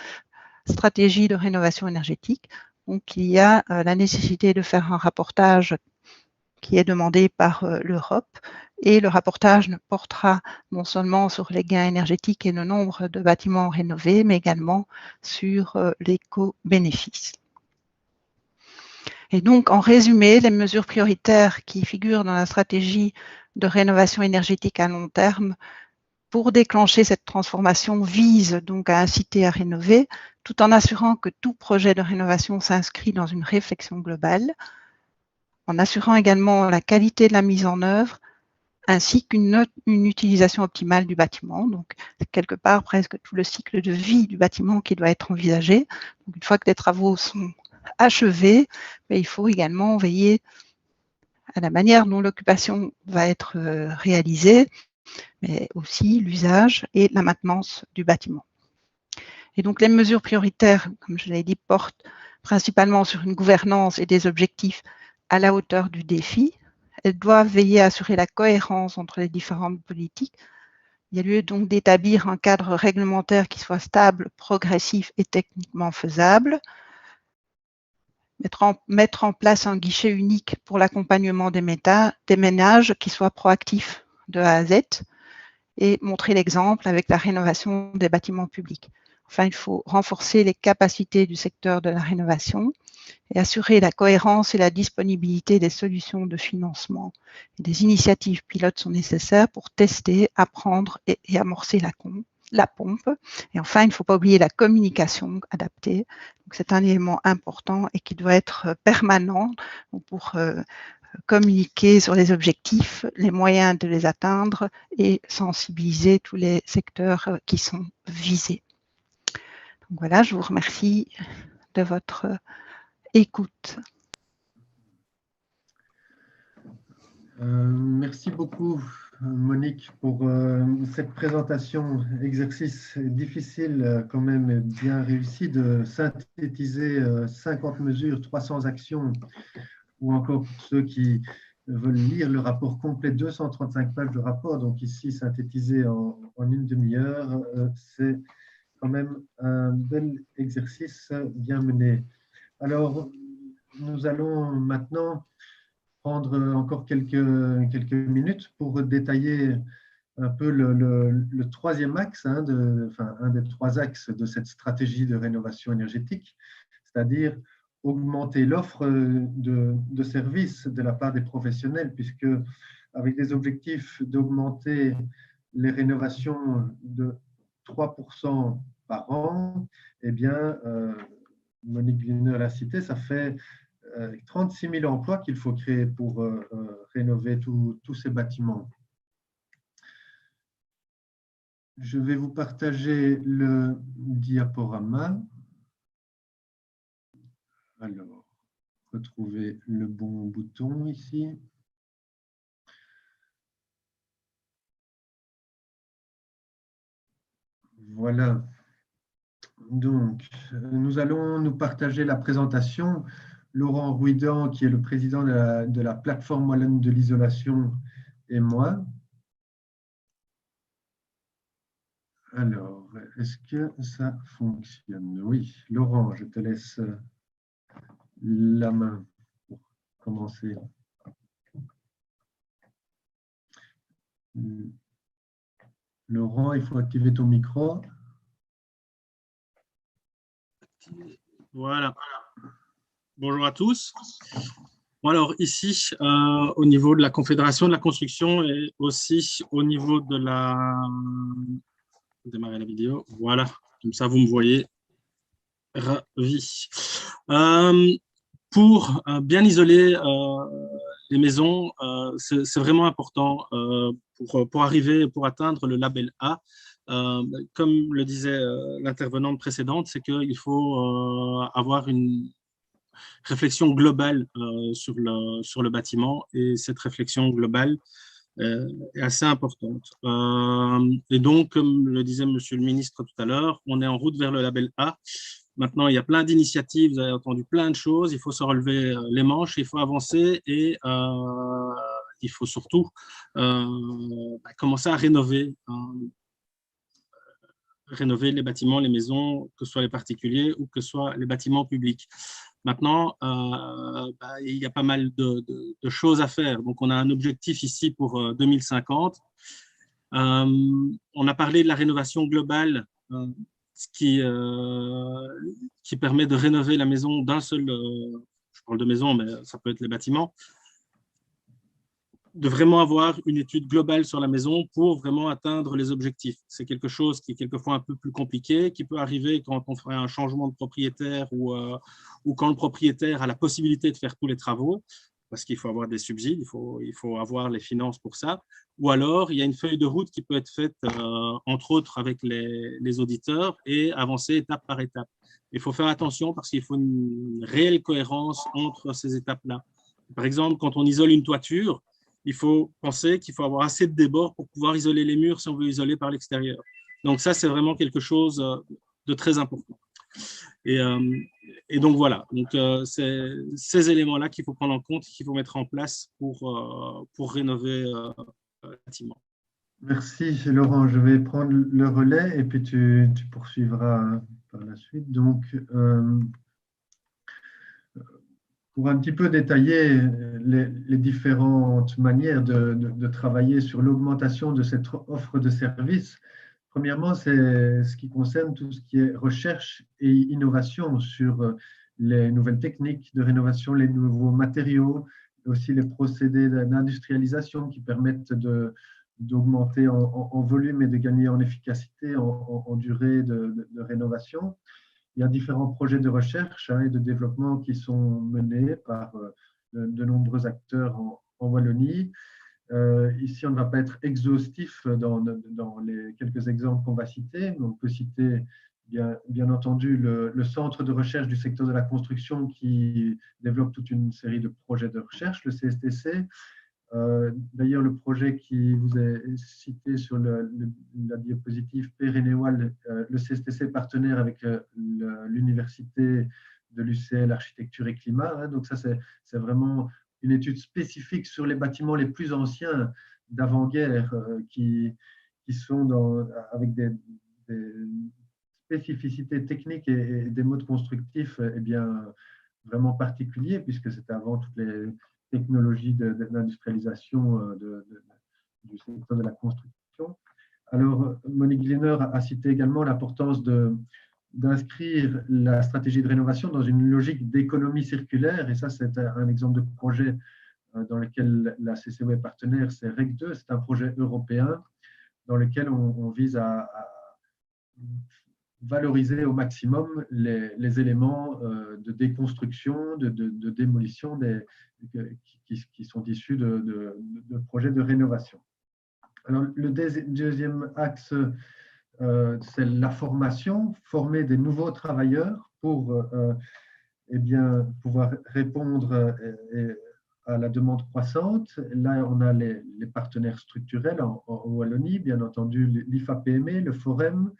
stratégie de rénovation énergétique. Donc, il y a la nécessité de faire un rapportage qui est demandé par l'Europe et le rapportage ne portera non seulement sur les gains énergétiques et le nombre de bâtiments rénovés, mais également sur les co-bénéfices. Et donc, en résumé, les mesures prioritaires qui figurent dans la stratégie de rénovation énergétique à long terme pour déclencher cette transformation visent donc à inciter à rénover, tout en assurant que tout projet de rénovation s'inscrit dans une réflexion globale, en assurant également la qualité de la mise en œuvre, ainsi qu'une utilisation optimale du bâtiment. Donc, c'est quelque part presque tout le cycle de vie du bâtiment qui doit être envisagé. Donc, une fois que les travaux sont achevés, il faut également veiller à la manière dont l'occupation va être réalisée, mais aussi l'usage et la maintenance du bâtiment. Et donc, les mesures prioritaires, comme je l'ai dit, portent principalement sur une gouvernance et des objectifs à la hauteur du défi. Elles doivent veiller à assurer la cohérence entre les différentes politiques. Il y a lieu donc d'établir un cadre réglementaire qui soit stable, progressif et techniquement faisable. Mettre en place un guichet unique pour l'accompagnement des ménages qui soit proactif de A à Z et montrer l'exemple avec la rénovation des bâtiments publics. Enfin, il faut renforcer les capacités du secteur de la rénovation et assurer la cohérence et la disponibilité des solutions de financement. Des initiatives pilotes sont nécessaires pour tester, apprendre et amorcer la pompe. Et enfin, il ne faut pas oublier la communication adaptée. C'est un élément important et qui doit être permanent pour communiquer sur les objectifs, les moyens de les atteindre et sensibiliser tous les secteurs qui sont visés. Donc voilà, je vous remercie de votre écoute. Merci beaucoup, Monique, pour cette présentation. Exercice difficile quand même, bien réussi de synthétiser 50 mesures, 300 actions, ou encore pour ceux qui veulent lire le rapport complet, 235 pages de rapport, donc ici synthétisé en une demi-heure. C'est quand même un bel exercice bien mené. Alors, nous allons maintenant prendre encore quelques minutes pour détailler un peu le troisième axe, un des trois axes de cette stratégie de rénovation énergétique, c'est-à-dire augmenter l'offre de services de la part des professionnels, puisque avec des objectifs d'augmenter les rénovations de 3% par an, eh bien, Monique Gliner l'a cité, ça fait 36 000 emplois qu'il faut créer pour rénover tous ces bâtiments. Je vais vous partager le diaporama. Alors, retrouvez le bon bouton ici. Voilà. Donc, nous allons nous partager la présentation. Laurent Rouidan, qui est le président de la plateforme wallonne de l'isolation, et moi. Alors, est-ce que ça fonctionne? Oui. Laurent, je te laisse la main pour commencer. Laurent, il faut activer ton micro. Voilà. Bonjour à tous. Alors ici, au niveau de la Confédération de la construction et aussi au niveau de la... Démarrer la vidéo. Voilà, comme ça vous me voyez. Ravi. Pour bien isoler les maisons, c'est vraiment important pour arriver, pour atteindre le label A. Comme le disait l'intervenante précédente, c'est qu'il faut avoir une réflexion globale sur le bâtiment, et cette réflexion globale est assez importante. Et donc, comme le disait Monsieur le ministre tout à l'heure, on est en route vers le label A. Maintenant, il y a plein d'initiatives, vous avez entendu plein de choses, il faut se relever les manches, il faut avancer, et il faut surtout commencer à rénover les bâtiments, les maisons, que ce soit les particuliers ou que ce soit les bâtiments publics. Maintenant, il y a pas mal de choses à faire. Donc, on a un objectif ici pour 2050. On a parlé de la rénovation globale, qui permet de rénover la maison d'un seul, je parle de maison, mais ça peut être les bâtiments, de vraiment avoir une étude globale sur la maison pour vraiment atteindre les objectifs. C'est quelque chose qui est quelquefois un peu plus compliqué, qui peut arriver quand on fait un changement de propriétaire ou quand le propriétaire a la possibilité de faire tous les travaux. parce qu'il faut avoir des subsides, il faut avoir les finances pour ça. Ou alors, il y a une feuille de route qui peut être faite, entre autres, avec les auditeurs et avancer étape par étape. Il faut faire attention parce qu'il faut une réelle cohérence entre ces étapes-là. Par exemple, quand on isole une toiture, il faut penser qu'il faut avoir assez de débord pour pouvoir isoler les murs si on veut isoler par l'extérieur. Donc ça, c'est vraiment quelque chose de très important. Et donc voilà, c'est ces éléments-là qu'il faut prendre en compte, qu'il faut mettre en place pour rénover le bâtiment. Merci Laurent, je vais prendre le relais et puis tu poursuivras par la suite. Donc, pour un petit peu détailler les différentes manières de travailler sur l'augmentation de cette offre de services, premièrement, c'est ce qui concerne tout ce qui est recherche et innovation sur les nouvelles techniques de rénovation, les nouveaux matériaux, aussi les procédés d'industrialisation qui permettent d'augmenter en volume et de gagner en efficacité, en durée de rénovation. Il y a différents projets de recherche et de développement qui sont menés par de nombreux acteurs en Wallonie. Ici, on ne va pas être exhaustif dans les quelques exemples qu'on va citer, mais on peut citer bien entendu le Centre de recherche du secteur de la construction qui développe toute une série de projets de recherche, le CSTC. D'ailleurs, le projet qui vous est cité sur la diapositive Pérénéwal, le CSTC est partenaire avec l'université de l'UCL Architecture et Climat. Hein, donc ça, c'est vraiment une étude spécifique sur les bâtiments les plus anciens d'avant-guerre qui sont avec des spécificités techniques et des modes constructifs bien, vraiment particuliers, puisque c'était avant toutes les technologies d'industrialisation du secteur de la construction. Alors, Monique Gleaner a cité également l'importance d'inscrire la stratégie de rénovation dans une logique d'économie circulaire, et ça, c'est un exemple de projet dans lequel la CCO est partenaire, c'est REC2, c'est un projet européen dans lequel on vise à valoriser au maximum les éléments de déconstruction, de démolition qui sont issus de projets de rénovation. Alors, le deuxième axe, c'est la formation, former des nouveaux travailleurs pour eh bien, pouvoir répondre à la demande croissante. Là, on a les partenaires structurels en Wallonie, bien entendu l'IFA-PME, le Forum.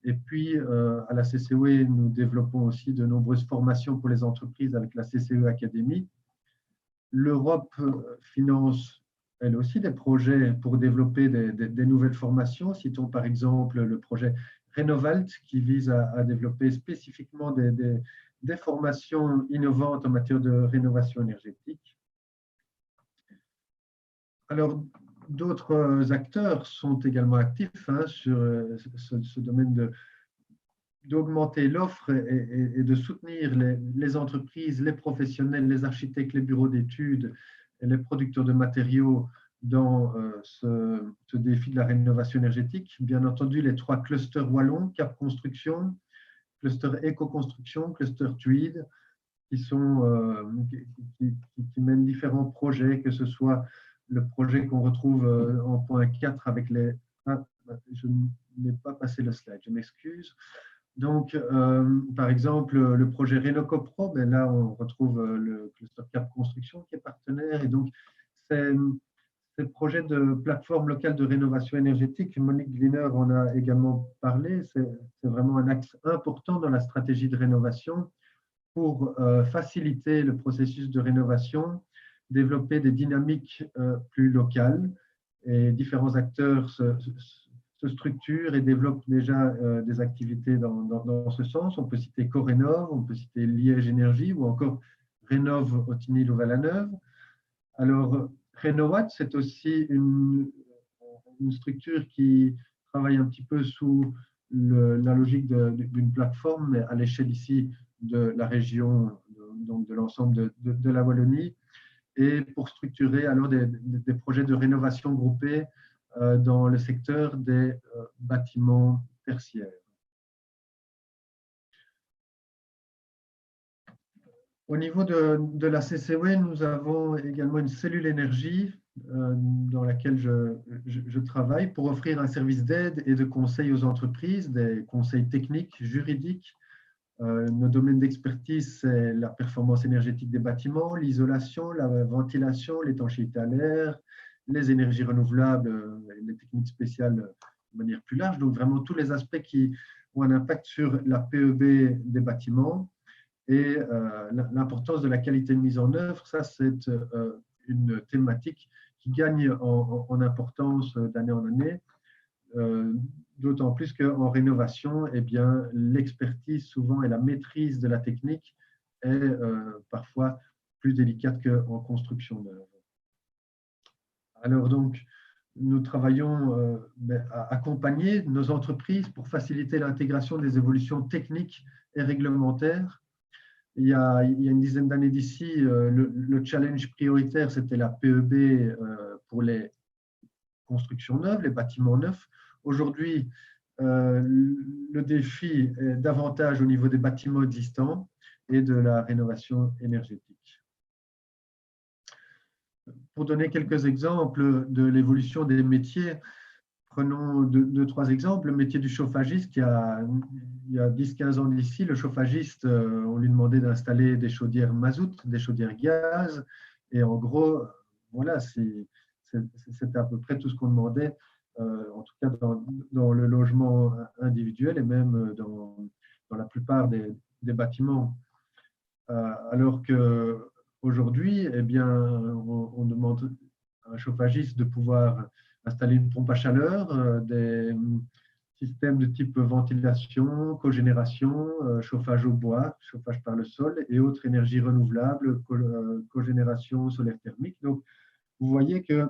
Et puis, à la CCOE, nous développons aussi de nombreuses formations pour les entreprises avec la CCE Academy. L'Europe finance, elle aussi, des projets pour développer des nouvelles formations. Citons par exemple le projet Renovalt qui vise à développer spécifiquement des formations innovantes en matière de rénovation énergétique. Alors, d'autres acteurs sont également actifs sur ce domaine d'augmenter l'offre et de soutenir les entreprises, les professionnels, les architectes, les bureaux d'études et les producteurs de matériaux dans ce défi de la rénovation énergétique. Bien entendu, les 3 clusters wallons, Cap Construction, cluster éco-construction, cluster TUID, qui mènent différents projets, que ce soit le projet qu'on retrouve en point 4 avec les... Ah, je n'ai pas passé le slide, je m'excuse. Donc, par exemple, le projet Renocopro, ben là, on retrouve le cluster Cap Construction qui est partenaire. Et donc, ces projets de plateforme locale de rénovation énergétique, Monique Gleaner en a également parlé, c'est vraiment un axe important dans la stratégie de rénovation pour faciliter le processus de rénovation, développer des dynamiques plus locales. Et différents acteurs se structurent et développent déjà des activités dans ce sens. On peut citer Corénov, on peut citer Liège Énergie ou encore Rénov Ottignies Louvain-la-Neuve. Alors, Renovat, c'est aussi une structure qui travaille un petit peu sous la logique d'une plateforme, mais à l'échelle ici de la région, donc de l'ensemble de la Wallonie, et pour structurer alors des projets de rénovation groupés dans le secteur des bâtiments tertiaires. Au niveau de la CCW, nous avons également une cellule énergie dans laquelle je travaille pour offrir un service d'aide et de conseil aux entreprises, des conseils techniques, juridiques. Nos domaines d'expertise, c'est la performance énergétique des bâtiments, l'isolation, la ventilation, l'étanchéité à l'air, les énergies renouvelables, les techniques spéciales de manière plus large. Donc, vraiment tous les aspects qui ont un impact sur la PEB des bâtiments et l'importance de la qualité de mise en œuvre. Ça, c'est une thématique qui gagne en importance d'année en année. D'autant plus qu'en rénovation, eh bien, l'expertise souvent et la maîtrise de la technique est parfois plus délicate qu'en construction neuve. Alors donc, nous travaillons à accompagner nos entreprises pour faciliter l'intégration des évolutions techniques et réglementaires. Il y a une dizaine d'années d'ici, le challenge prioritaire, c'était la PEB pour les constructions neuves, les bâtiments neufs. Aujourd'hui, le défi est davantage au niveau des bâtiments existants et de la rénovation énergétique. Pour donner quelques exemples de l'évolution des métiers, prenons deux, trois exemples. Le métier du chauffagiste, il y a 10-15 ans d'ici, le chauffagiste, on lui demandait d'installer des chaudières mazout, des chaudières gaz, et en gros, voilà, c'était à peu près tout ce qu'on demandait, en tout cas dans le logement individuel et même dans la plupart des bâtiments. Alors qu'aujourd'hui, eh bien, on demande à un chauffagiste de pouvoir installer une pompe à chaleur, des systèmes de type ventilation, cogénération, chauffage au bois, chauffage par le sol et autres énergies renouvelables, cogénération solaire thermique. Donc, vous voyez que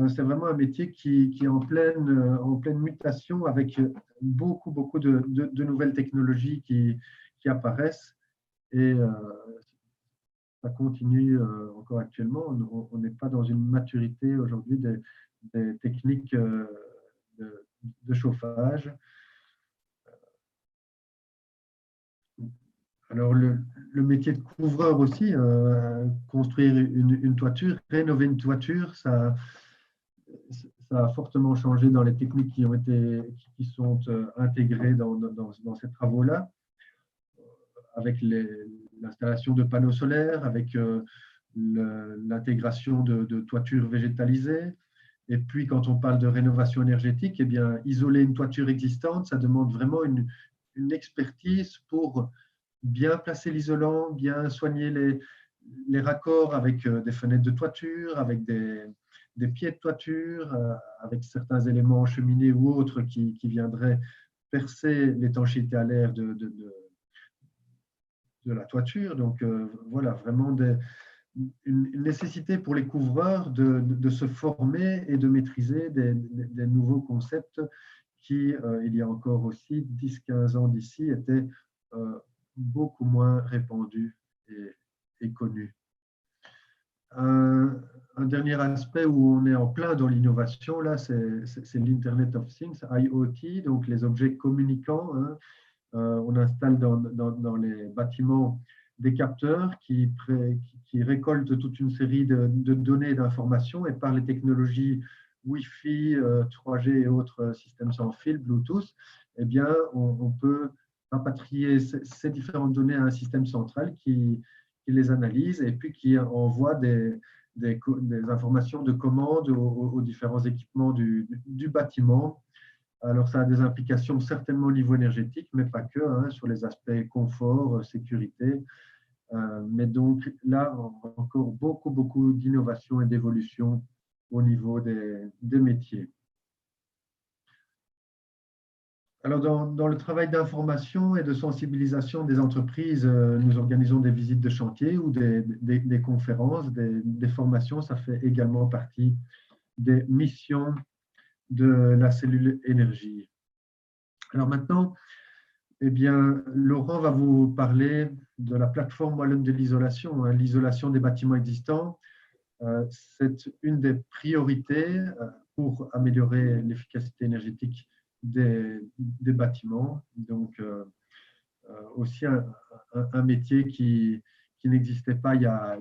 c'est vraiment un métier qui est en pleine mutation avec beaucoup de nouvelles technologies qui apparaissent et ça continue encore actuellement. On n'est pas dans une maturité aujourd'hui des techniques de chauffage. Alors, le métier de couvreur aussi, construire une toiture, rénover une toiture, ça a fortement changé dans les techniques qui sont intégrées dans ces travaux-là, avec l'installation de panneaux solaires, avec l'intégration de toitures végétalisées. Et puis, quand on parle de rénovation énergétique, eh bien, isoler une toiture existante, ça demande vraiment une expertise pour bien placer l'isolant, bien soigner les raccords avec des fenêtres de toiture, avec des pieds de toiture, avec certains éléments cheminés ou autres qui viendraient percer l'étanchéité à l'air de la toiture. Donc, voilà, vraiment une nécessité pour les couvreurs de se former et de maîtriser des nouveaux concepts qui, il y a encore aussi 10-15 ans d'ici, étaient beaucoup moins répandus et connus. Un dernier aspect où on est en plein dans l'innovation, là, c'est l'Internet of Things, IoT, donc les objets communicants. Hein. On installe dans les bâtiments des capteurs qui récoltent toute une série de données et d'informations et par les technologies Wi-Fi, 3G et autres systèmes sans fil, Bluetooth, eh bien, on peut rapatrier ces différentes données à un système central qui les analyse et puis qui envoie des informations de commande aux différents équipements du bâtiment. Alors, ça a des implications certainement au niveau énergétique, mais pas que, hein, sur les aspects confort, sécurité. Mais donc, là, encore beaucoup d'innovation et d'évolution au niveau des métiers. Alors, dans le travail d'information et de sensibilisation des entreprises, nous organisons des visites de chantier ou des conférences, des formations. Ça fait également partie des missions de la cellule énergie. Alors maintenant, eh bien, Laurent va vous parler de la plateforme wallonne de l'isolation, hein, l'isolation des bâtiments existants. C'est une des priorités pour améliorer l'efficacité énergétique des bâtiments. Donc, aussi un métier qui qui n'existait pas il y a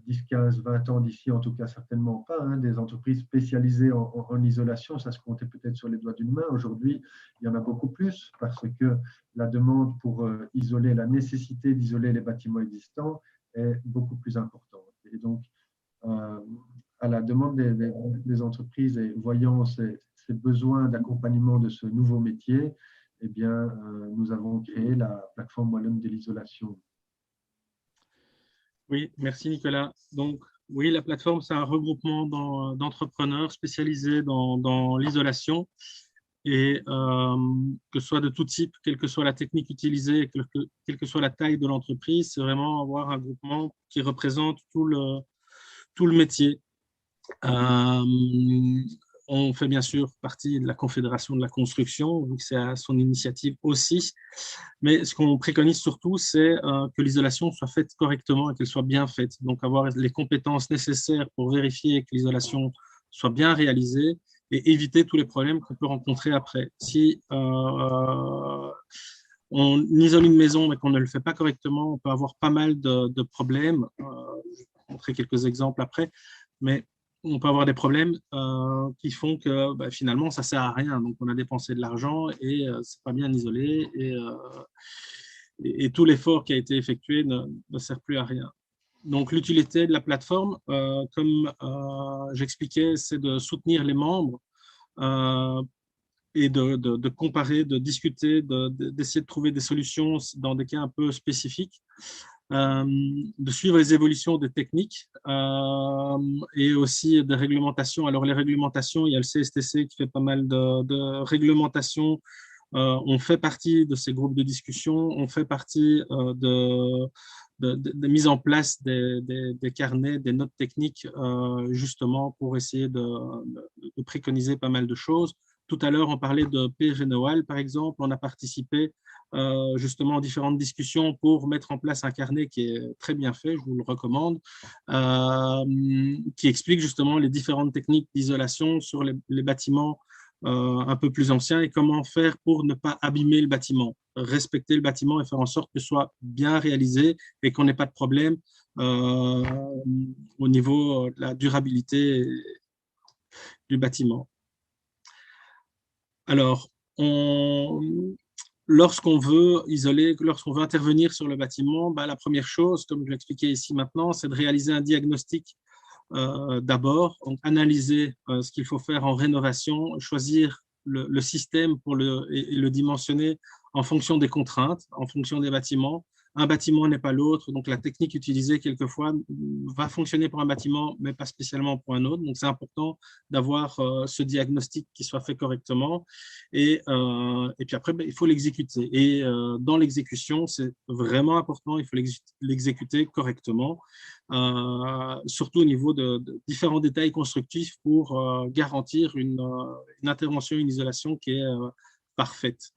10, 15, 20 ans d'ici, en tout cas certainement pas, hein, des entreprises spécialisées en isolation, ça se comptait peut-être sur les doigts d'une main. Aujourd'hui, il y en a beaucoup plus parce que la demande pour isoler, la nécessité d'isoler les bâtiments existants est beaucoup plus importante. Et donc, à la demande des entreprises et voyant ces besoins d'accompagnement de ce nouveau métier, eh bien, nous avons créé la plateforme wallonne de l'isolation. Oui, merci Nicolas. Donc, oui, la plateforme, c'est un regroupement d'entrepreneurs spécialisés dans l'isolation et que ce soit de tout type, quelle que soit la technique utilisée, quelle que soit la taille de l'entreprise, c'est vraiment avoir un groupement qui représente tout le métier. On fait bien sûr partie de la Confédération de la construction, donc c'est à son initiative aussi. Mais ce qu'on préconise surtout, c'est que l'isolation soit faite correctement et qu'elle soit bien faite. Donc avoir les compétences nécessaires pour vérifier que l'isolation soit bien réalisée et éviter tous les problèmes qu'on peut rencontrer après. Si on isole une maison mais qu'on ne le fait pas correctement, on peut avoir pas mal de problèmes. Je vais montrer quelques exemples après, mais on peut avoir des problèmes qui font que finalement, ça ne sert à rien. Donc, on a dépensé de l'argent et ce n'est pas bien isolé et tout l'effort qui a été effectué ne sert plus à rien. Donc, l'utilité de la plateforme, comme j'expliquais, c'est de soutenir les membres et de comparer, de discuter, d'essayer de trouver des solutions dans des cas un peu spécifiques. De suivre les évolutions des techniques et aussi des réglementations. Alors, les réglementations, il y a le CSTC qui fait pas mal de réglementations. On fait partie de ces groupes de discussion, on fait partie de mise en place des carnets, des notes techniques, justement pour essayer de préconiser pas mal de choses. Tout à l'heure, on parlait de PGNOAL, par exemple. On a participé justement aux différentes discussions pour mettre en place un carnet qui est très bien fait, je vous le recommande, qui explique justement les différentes techniques d'isolation sur les bâtiments un peu plus anciens et comment faire pour ne pas abîmer le bâtiment, respecter le bâtiment et faire en sorte que ce soit bien réalisé et qu'on n'ait pas de problème au niveau de la durabilité du bâtiment. Alors, lorsqu'on veut isoler, lorsqu'on veut intervenir sur le bâtiment, la première chose, comme je l'expliquais ici maintenant, c'est de réaliser un diagnostic d'abord, analyser ce qu'il faut faire en rénovation, choisir le système pour le dimensionner en fonction des contraintes, en fonction des bâtiments. Un bâtiment n'est pas l'autre, donc la technique utilisée quelquefois va fonctionner pour un bâtiment, mais pas spécialement pour un autre. Donc c'est important d'avoir ce diagnostic qui soit fait correctement. Et puis après, il faut l'exécuter. Et dans l'exécution, c'est vraiment important, il faut l'exécuter correctement, surtout au niveau de différents détails constructifs pour garantir une intervention, une isolation qui est parfaite.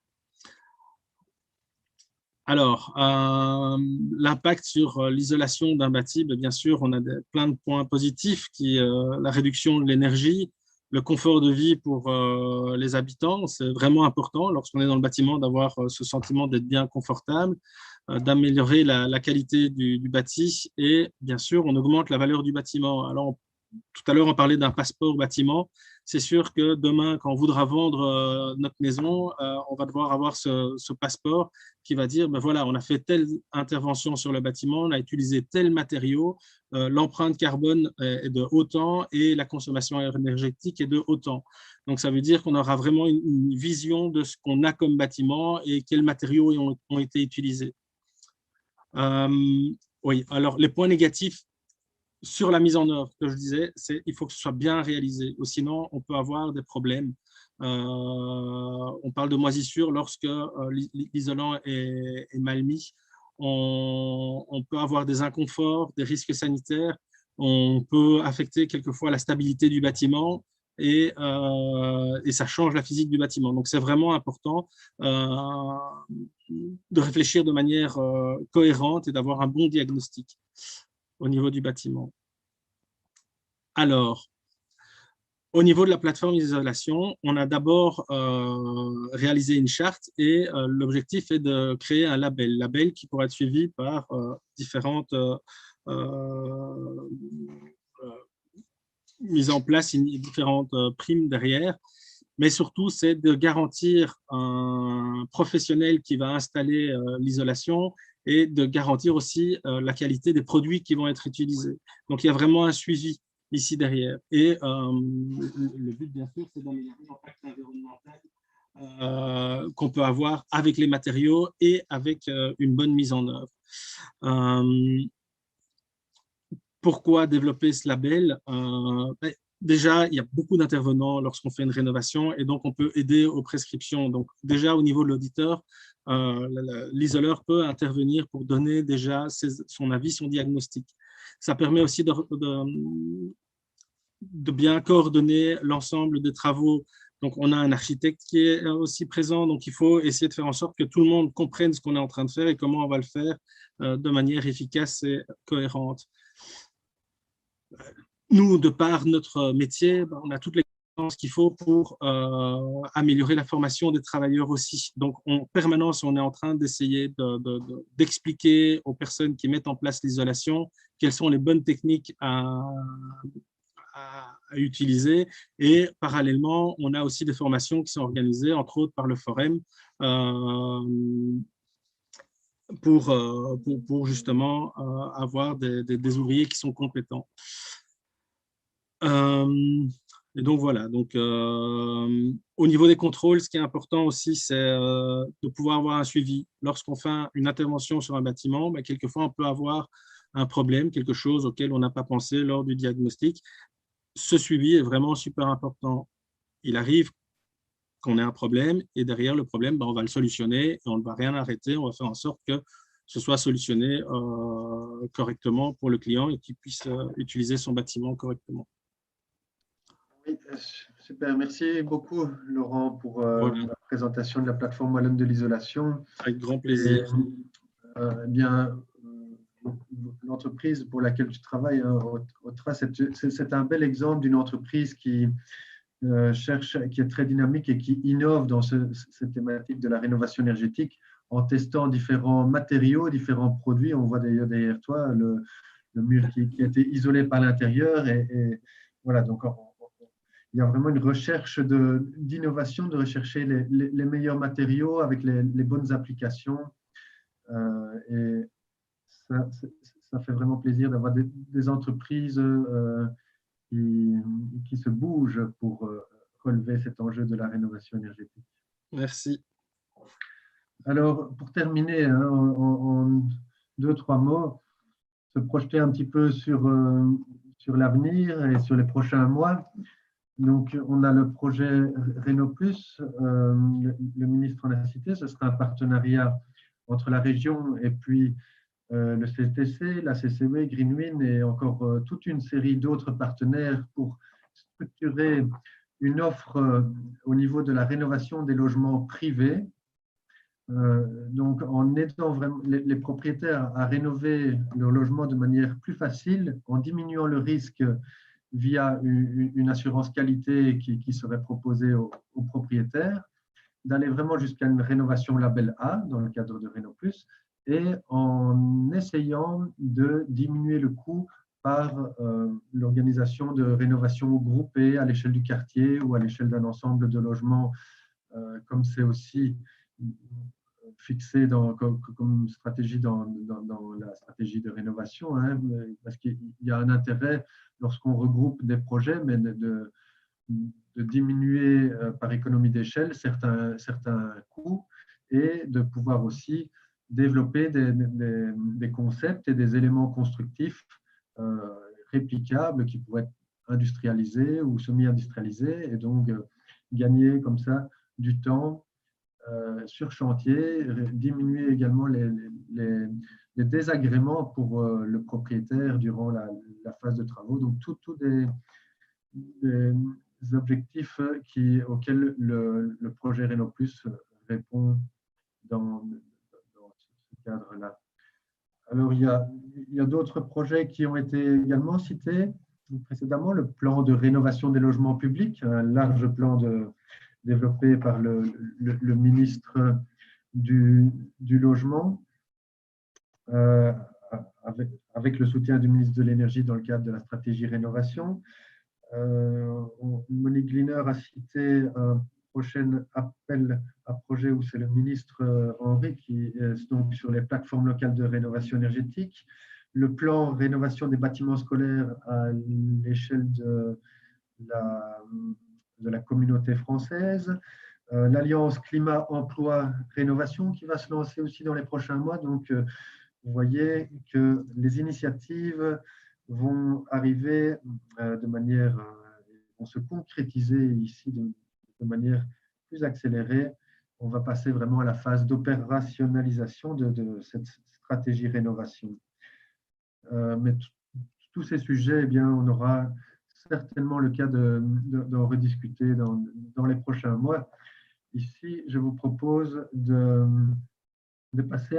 Alors, l'impact sur l'isolation d'un bâti, bien sûr, on a plein de points positifs, la réduction de l'énergie, le confort de vie pour les habitants, c'est vraiment important lorsqu'on est dans le bâtiment d'avoir ce sentiment d'être bien confortable, d'améliorer la qualité du bâti et bien sûr, on augmente la valeur du bâtiment. Alors, tout à l'heure, on parlait d'un passeport bâtiment. C'est sûr que demain, quand on voudra vendre notre maison, on va devoir avoir ce passeport qui va dire, voilà, on a fait telle intervention sur le bâtiment, on a utilisé tel matériau, l'empreinte carbone est de autant et la consommation énergétique est de autant. Donc, ça veut dire qu'on aura vraiment une vision de ce qu'on a comme bâtiment et quels matériaux ont été utilisés. Oui, alors les points négatifs sur la mise en œuvre, que je disais, c'est il faut que ce soit bien réalisé, ou sinon on peut avoir des problèmes. On parle de moisissure lorsque l'isolant est mal mis. On peut avoir des inconforts, des risques sanitaires. On peut affecter quelquefois la stabilité du bâtiment et ça change la physique du bâtiment. Donc, c'est vraiment important de réfléchir de manière cohérente et d'avoir un bon diagnostic au niveau du bâtiment. Alors, Au niveau de la plateforme d'isolation, on a d'abord réalisé une charte et l'objectif est de créer un label qui pourra être suivi par différentes mises en place, différentes primes derrière. Mais surtout, c'est de garantir un professionnel qui va installer l'isolation et de garantir aussi la qualité des produits qui vont être utilisés. Donc, il y a vraiment un suivi ici derrière. Et le but, bien sûr, c'est d'améliorer l'impact environnemental qu'on peut avoir avec les matériaux et avec une bonne mise en œuvre. Pourquoi développer ce label? Déjà, il y a beaucoup d'intervenants lorsqu'on fait une rénovation et donc on peut aider aux prescriptions. Donc déjà, au niveau de l'auditeur, l'isoleur peut intervenir pour donner déjà son avis, son diagnostic. Ça permet aussi de bien coordonner l'ensemble des travaux. Donc, on a un architecte qui est aussi présent, donc il faut essayer de faire en sorte que tout le monde comprenne ce qu'on est en train de faire et comment on va le faire de manière efficace et cohérente. Nous, de par notre métier, on a toutes les compétences qu'il faut pour améliorer la formation des travailleurs aussi. Donc, en permanence, on est en train d'essayer d'expliquer aux personnes qui mettent en place l'isolation quelles sont les bonnes techniques à utiliser. Et parallèlement, on a aussi des formations qui sont organisées, entre autres par le Forum, pour justement avoir des ouvriers qui sont compétents. Et donc voilà, donc, au niveau des contrôles, ce qui est important aussi, c'est de pouvoir avoir un suivi. Lorsqu'on fait une intervention sur un bâtiment, quelquefois on peut avoir un problème, quelque chose auquel on n'a pas pensé lors du diagnostic. Ce suivi est vraiment super important. Il arrive qu'on ait un problème et derrière le problème, on va le solutionner et on ne va rien arrêter. On va faire en sorte que ce soit solutionné correctement pour le client et qu'il puisse utiliser son bâtiment correctement. Oui, super. Merci beaucoup, Laurent, pour Voilà. la présentation de la plateforme wallonne de l'isolation. Avec grand plaisir. L'entreprise pour laquelle tu travailles, Otra, c'est un bel exemple d'une entreprise qui cherche, qui est très dynamique et qui innove dans cette thématique de la rénovation énergétique en testant différents matériaux, différents produits. On voit d'ailleurs derrière toi le mur qui a été isolé par l'intérieur. Et voilà, donc il y a vraiment une recherche d'innovation, de rechercher les meilleurs matériaux avec les bonnes applications. Et ça fait vraiment plaisir d'avoir des entreprises qui se bougent pour relever cet enjeu de la rénovation énergétique. Merci. Alors, pour terminer, en 2-3 mots, se projeter un petit peu sur l'avenir et sur les prochains mois. Donc, on a le projet Rénov+, le ministre en a cité, ce sera un partenariat entre la région et puis le CTC, la CCW, Greenwind et encore toute une série d'autres partenaires pour structurer une offre au niveau de la rénovation des logements privés. Donc, en aidant vraiment les propriétaires à rénover leur logement de manière plus facile, en diminuant le risque via une assurance qualité qui serait proposée aux propriétaires, d'aller vraiment jusqu'à une rénovation label A dans le cadre de Rénov+, et en essayant de diminuer le coût par l'organisation de rénovation groupée à l'échelle du quartier ou à l'échelle d'un ensemble de logements, comme c'est aussi fixé comme stratégie dans la stratégie de rénovation, hein, parce qu'il y a un intérêt lorsqu'on regroupe des projets, mais de diminuer par économie d'échelle certains coûts et de pouvoir aussi développer des concepts et des éléments constructifs réplicables qui pourraient être industrialisés ou semi-industrialisés et donc gagner comme ça du temps sur chantier, diminuer également les désagréments pour le propriétaire durant la phase de travaux. Donc, tous des objectifs auxquels le projet Rénov+ répond dans ce cadre-là. Alors, il y a d'autres projets qui ont été également cités. précédemment le plan de rénovation des logements publics, un large plan développé par le ministre du Logement, avec le soutien du ministre de l'Énergie dans le cadre de la stratégie rénovation. Monique Gliner a cité un prochain appel à projet où c'est le ministre Henry qui est donc sur les plateformes locales de rénovation énergétique. Le plan rénovation des bâtiments scolaires à l'échelle de la communauté française. L'Alliance climat-emploi-rénovation qui va se lancer aussi dans les prochains mois. Donc, vous voyez que les initiatives vont arriver vont se concrétiser ici de manière plus accélérée. On va passer vraiment à la phase d'opérationnalisation de cette stratégie rénovation. Mais tous ces sujets, eh bien, on aura certainement le cas d'en rediscuter dans les prochains mois. Ici, je vous propose de passer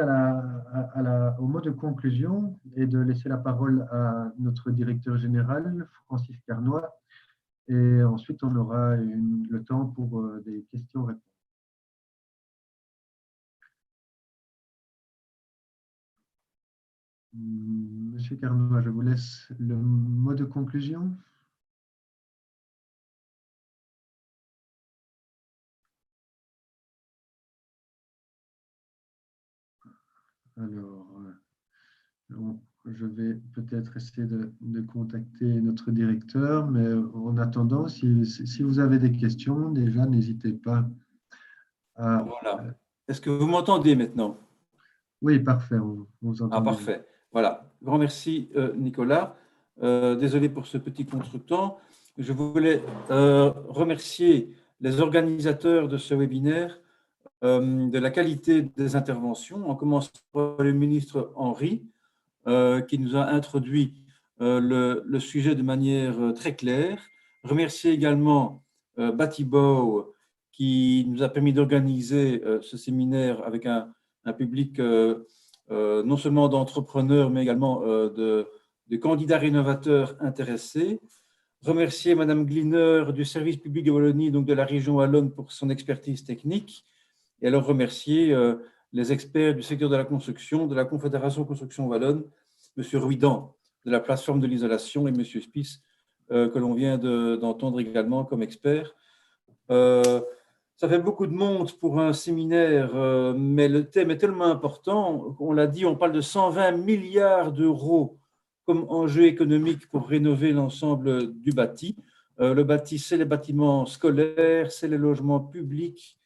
au mot de conclusion et de laisser la parole à notre directeur général, Francis Carnoy, et ensuite on aura le temps pour des questions-réponses. Monsieur Carnoy, je vous laisse le mot de conclusion. Alors, je vais peut-être essayer de contacter notre directeur, mais en attendant, si vous avez des questions, déjà, n'hésitez pas à… Voilà. Est-ce que vous m'entendez maintenant? Oui, parfait, on vous entend. Ah, parfait. Voilà. Grand merci, Nicolas. Désolé pour ce petit contretemps. Je voulais remercier les organisateurs de ce webinaire de la qualité des interventions, en commençant par le ministre Henry, qui nous a introduit le sujet de manière très claire. Remercier également Batibo, qui nous a permis d'organiser ce séminaire avec un public non seulement d'entrepreneurs, mais également de candidats rénovateurs intéressés. Remercier Madame Gliner du service public de Wallonie, donc de la région wallonne, pour son expertise technique. Et alors remercier les experts du secteur de la construction, de la Confédération Construction Wallonne, M. Ruidan de la plateforme de l'isolation et M. Spies, que l'on vient d'entendre également comme expert. Ça fait beaucoup de monde pour un séminaire, mais le thème est tellement important. On l'a dit, on parle de 120 milliards d'euros comme enjeu économique pour rénover l'ensemble du bâti. Le bâti, c'est les bâtiments scolaires, c'est les logements publics,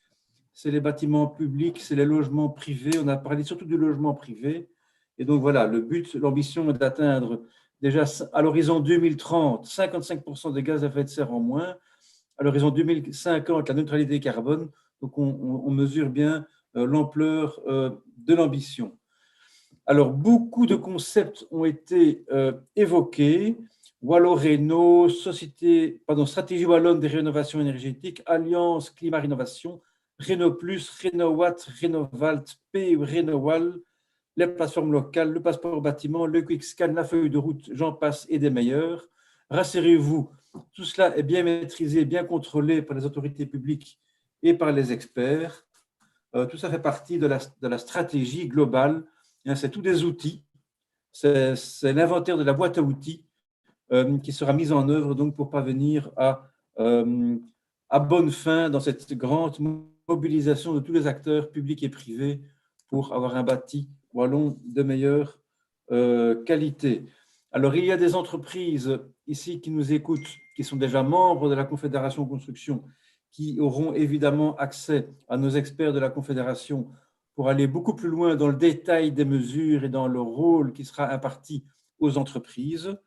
c'est les bâtiments publics, c'est les logements privés. On a parlé surtout du logement privé. Et donc voilà, le but, l'ambition est d'atteindre déjà à l'horizon 2030 55% des gaz à effet de serre en moins. À l'horizon 2050, la neutralité carbone. Donc on mesure bien l'ampleur de l'ambition. Alors, beaucoup de concepts ont été évoqués. Wallo-Réno, Stratégie Wallonne des rénovations énergétiques, Alliance Climat-Rénovation, Réno+, Rénowatt, Rénovalt, P, Rénowal, les plateformes locales, le passeport bâtiment, le Quickscan, la feuille de route, j'en passe et des meilleurs. Rassurez-vous, tout cela est bien maîtrisé, bien contrôlé par les autorités publiques et par les experts. Tout ça fait partie de la stratégie globale. C'est tous des outils. C'est l'inventaire de la boîte à outils qui sera mise en œuvre donc, pour parvenir à bonne fin dans cette grande mobilisation de tous les acteurs publics et privés pour avoir un bâti wallon de meilleure qualité. Alors, il y a des entreprises ici qui nous écoutent, qui sont déjà membres de la Confédération Construction, qui auront évidemment accès à nos experts de la Confédération pour aller beaucoup plus loin dans le détail des mesures et dans le rôle qui sera imparti aux entreprises,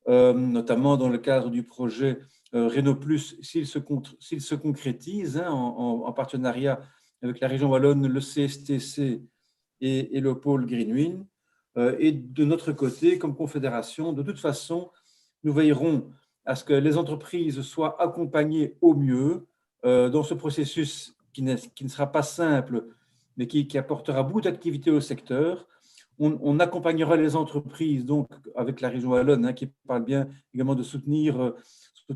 notamment dans le cadre du projet Réno+, s'il se concrétise en partenariat avec la région wallonne, le CSTC et le pôle Greenwin. Et de notre côté, comme confédération, de toute façon, nous veillerons à ce que les entreprises soient accompagnées au mieux dans ce processus qui ne sera pas simple, mais qui apportera beaucoup d'activité au secteur. On accompagnera les entreprises, donc avec la région wallonne, qui parle bien également de soutenir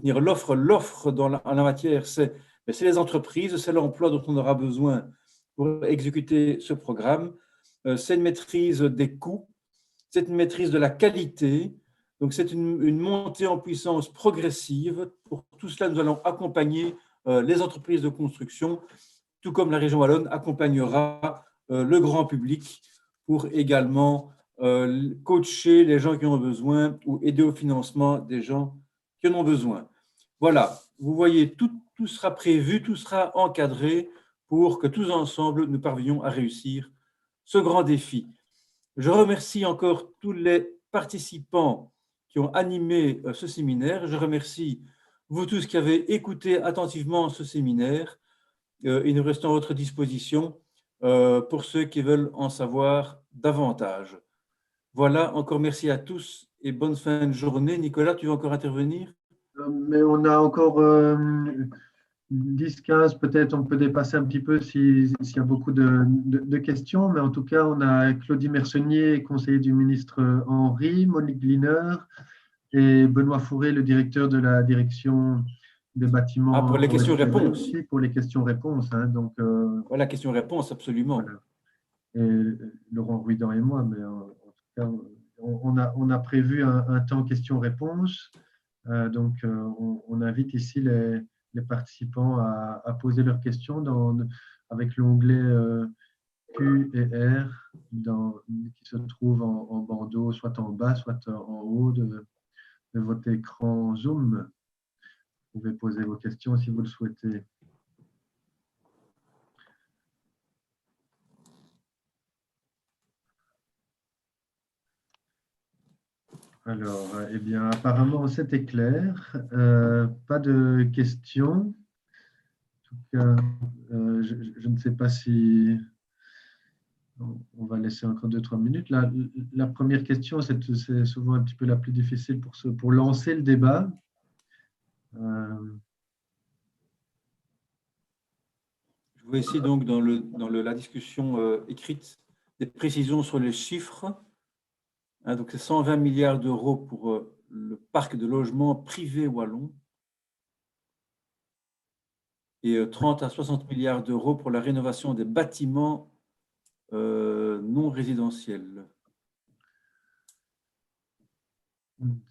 l'offre. L'offre en la matière, c'est les entreprises, c'est l'emploi dont on aura besoin pour exécuter ce programme. C'est une maîtrise des coûts, c'est une maîtrise de la qualité. Donc, c'est une montée en puissance progressive. Pour tout cela, nous allons accompagner les entreprises de construction, tout comme la région wallonne accompagnera le grand public pour également coacher les gens qui en ont besoin ou aider au financement des gens qui en ont besoin. Voilà, vous voyez, tout sera prévu, tout sera encadré pour que tous ensemble, nous parvenions à réussir ce grand défi. Je remercie encore tous les participants qui ont animé ce séminaire. Je remercie vous tous qui avez écouté attentivement ce séminaire. Et nous restons à votre disposition pour ceux qui veulent en savoir davantage. Voilà, encore merci à tous et bonne fin de journée. Nicolas, tu veux encore intervenir? Mais on a encore 10, 15, peut-être on peut dépasser un petit peu s'il y a beaucoup de questions, mais en tout cas, on a Claudie Mersonnier, conseiller du ministre Henri, Monique Gliner et Benoît Fourré, le directeur de la direction des bâtiments. Pour les questions-réponses. Aussi pour les questions-réponses. Donc, voilà, questions-réponses, absolument. Voilà. Et Laurent Ruidan et moi, mais en tout cas, on a prévu un temps questions-réponses. Donc, on invite ici les participants à poser leurs questions avec l'onglet Q et R qui se trouve en bandeau, soit en bas, soit en haut de votre écran Zoom. Vous pouvez poser vos questions si vous le souhaitez. Alors, eh bien, apparemment, c'était clair. Pas de questions. En tout cas, je ne sais pas si... On va laisser encore 2-3 minutes. La première question, c'est souvent un petit peu la plus difficile pour lancer le débat. Je vois ici donc dans la discussion écrite des précisions sur les chiffres. Donc, c'est 120 milliards d'euros pour le parc de logements privés wallons et 30 à 60 milliards d'euros pour la rénovation des bâtiments non résidentiels.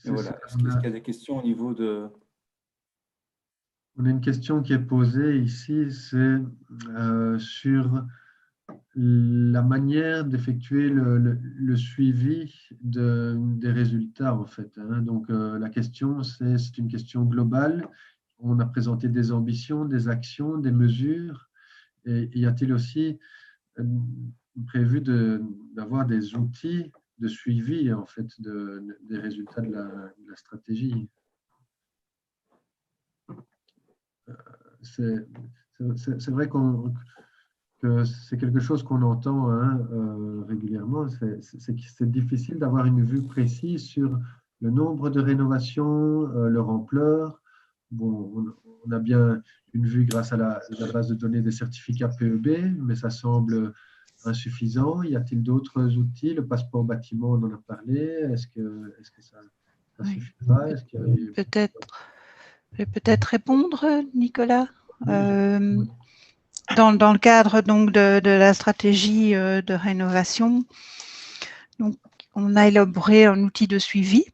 Et voilà. Est-ce qu'il y a des questions au niveau de... On a une question qui est posée ici, c'est sur la manière d'effectuer le suivi des résultats, en fait. Donc, la question, c'est une question globale. On a présenté des ambitions, des actions, des mesures. Et y a-t-il aussi prévu d'avoir des outils de suivi, en fait, des résultats de la stratégie? C'est vrai que c'est quelque chose qu'on entend régulièrement, c'est que c'est difficile d'avoir une vue précise sur le nombre de rénovations, leur ampleur. Bon, on a bien une vue grâce à la base de données des certificats PEB, mais ça semble insuffisant. Y a-t-il d'autres outils? Le passeport bâtiment, on en a parlé. Est-ce que ça suffit pas? Je vais peut-être répondre, Nicolas. Dans le cadre donc de la stratégie de rénovation, donc, on a élaboré un outil de suivi,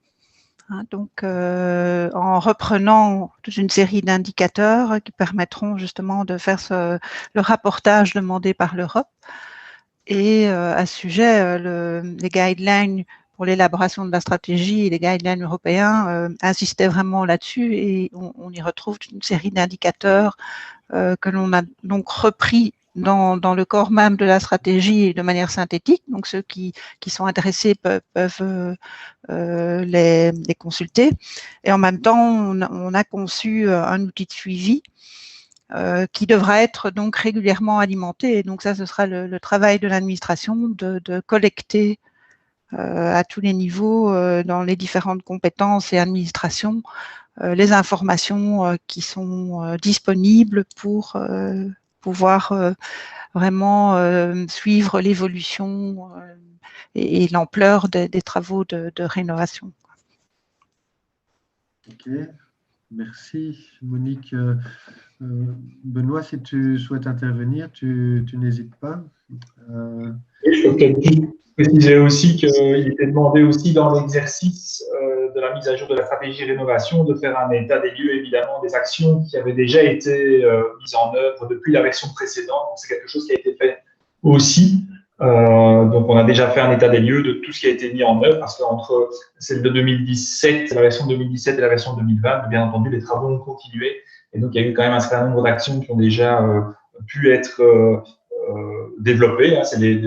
donc en reprenant toute une série d'indicateurs qui permettront justement de faire le rapportage demandé par l'Europe. Et à ce sujet, les guidelines pour l'élaboration de la stratégie et les guidelines européens insistaient vraiment là-dessus, et on y retrouve une série d'indicateurs que l'on a donc repris dans le corps même de la stratégie de manière synthétique. Donc ceux qui sont intéressés peuvent les consulter. Et en même temps, on a conçu un outil de suivi qui devra être donc régulièrement alimenté. Et donc ça, ce sera le travail de l'administration de collecter à tous les niveaux, dans les différentes compétences et administrations, les informations qui sont disponibles pour pouvoir vraiment suivre l'évolution et l'ampleur des travaux de rénovation. Ok, merci Monique. Benoît, si tu souhaites intervenir, tu n'hésites pas. Et je peux peut-être juste préciser aussi qu'il était demandé aussi dans l'exercice de la mise à jour de la stratégie rénovation de faire un état des lieux, évidemment, des actions qui avaient déjà été mises en œuvre depuis la version précédente. Donc, c'est quelque chose qui a été fait aussi. Donc, on a déjà fait un état des lieux de tout ce qui a été mis en œuvre parce qu'entre celle de 2017, la version 2017 et la version 2020, bien entendu, les travaux ont continué. Et donc, il y a eu quand même un certain nombre d'actions qui ont déjà pu être développées. Hein. C'est des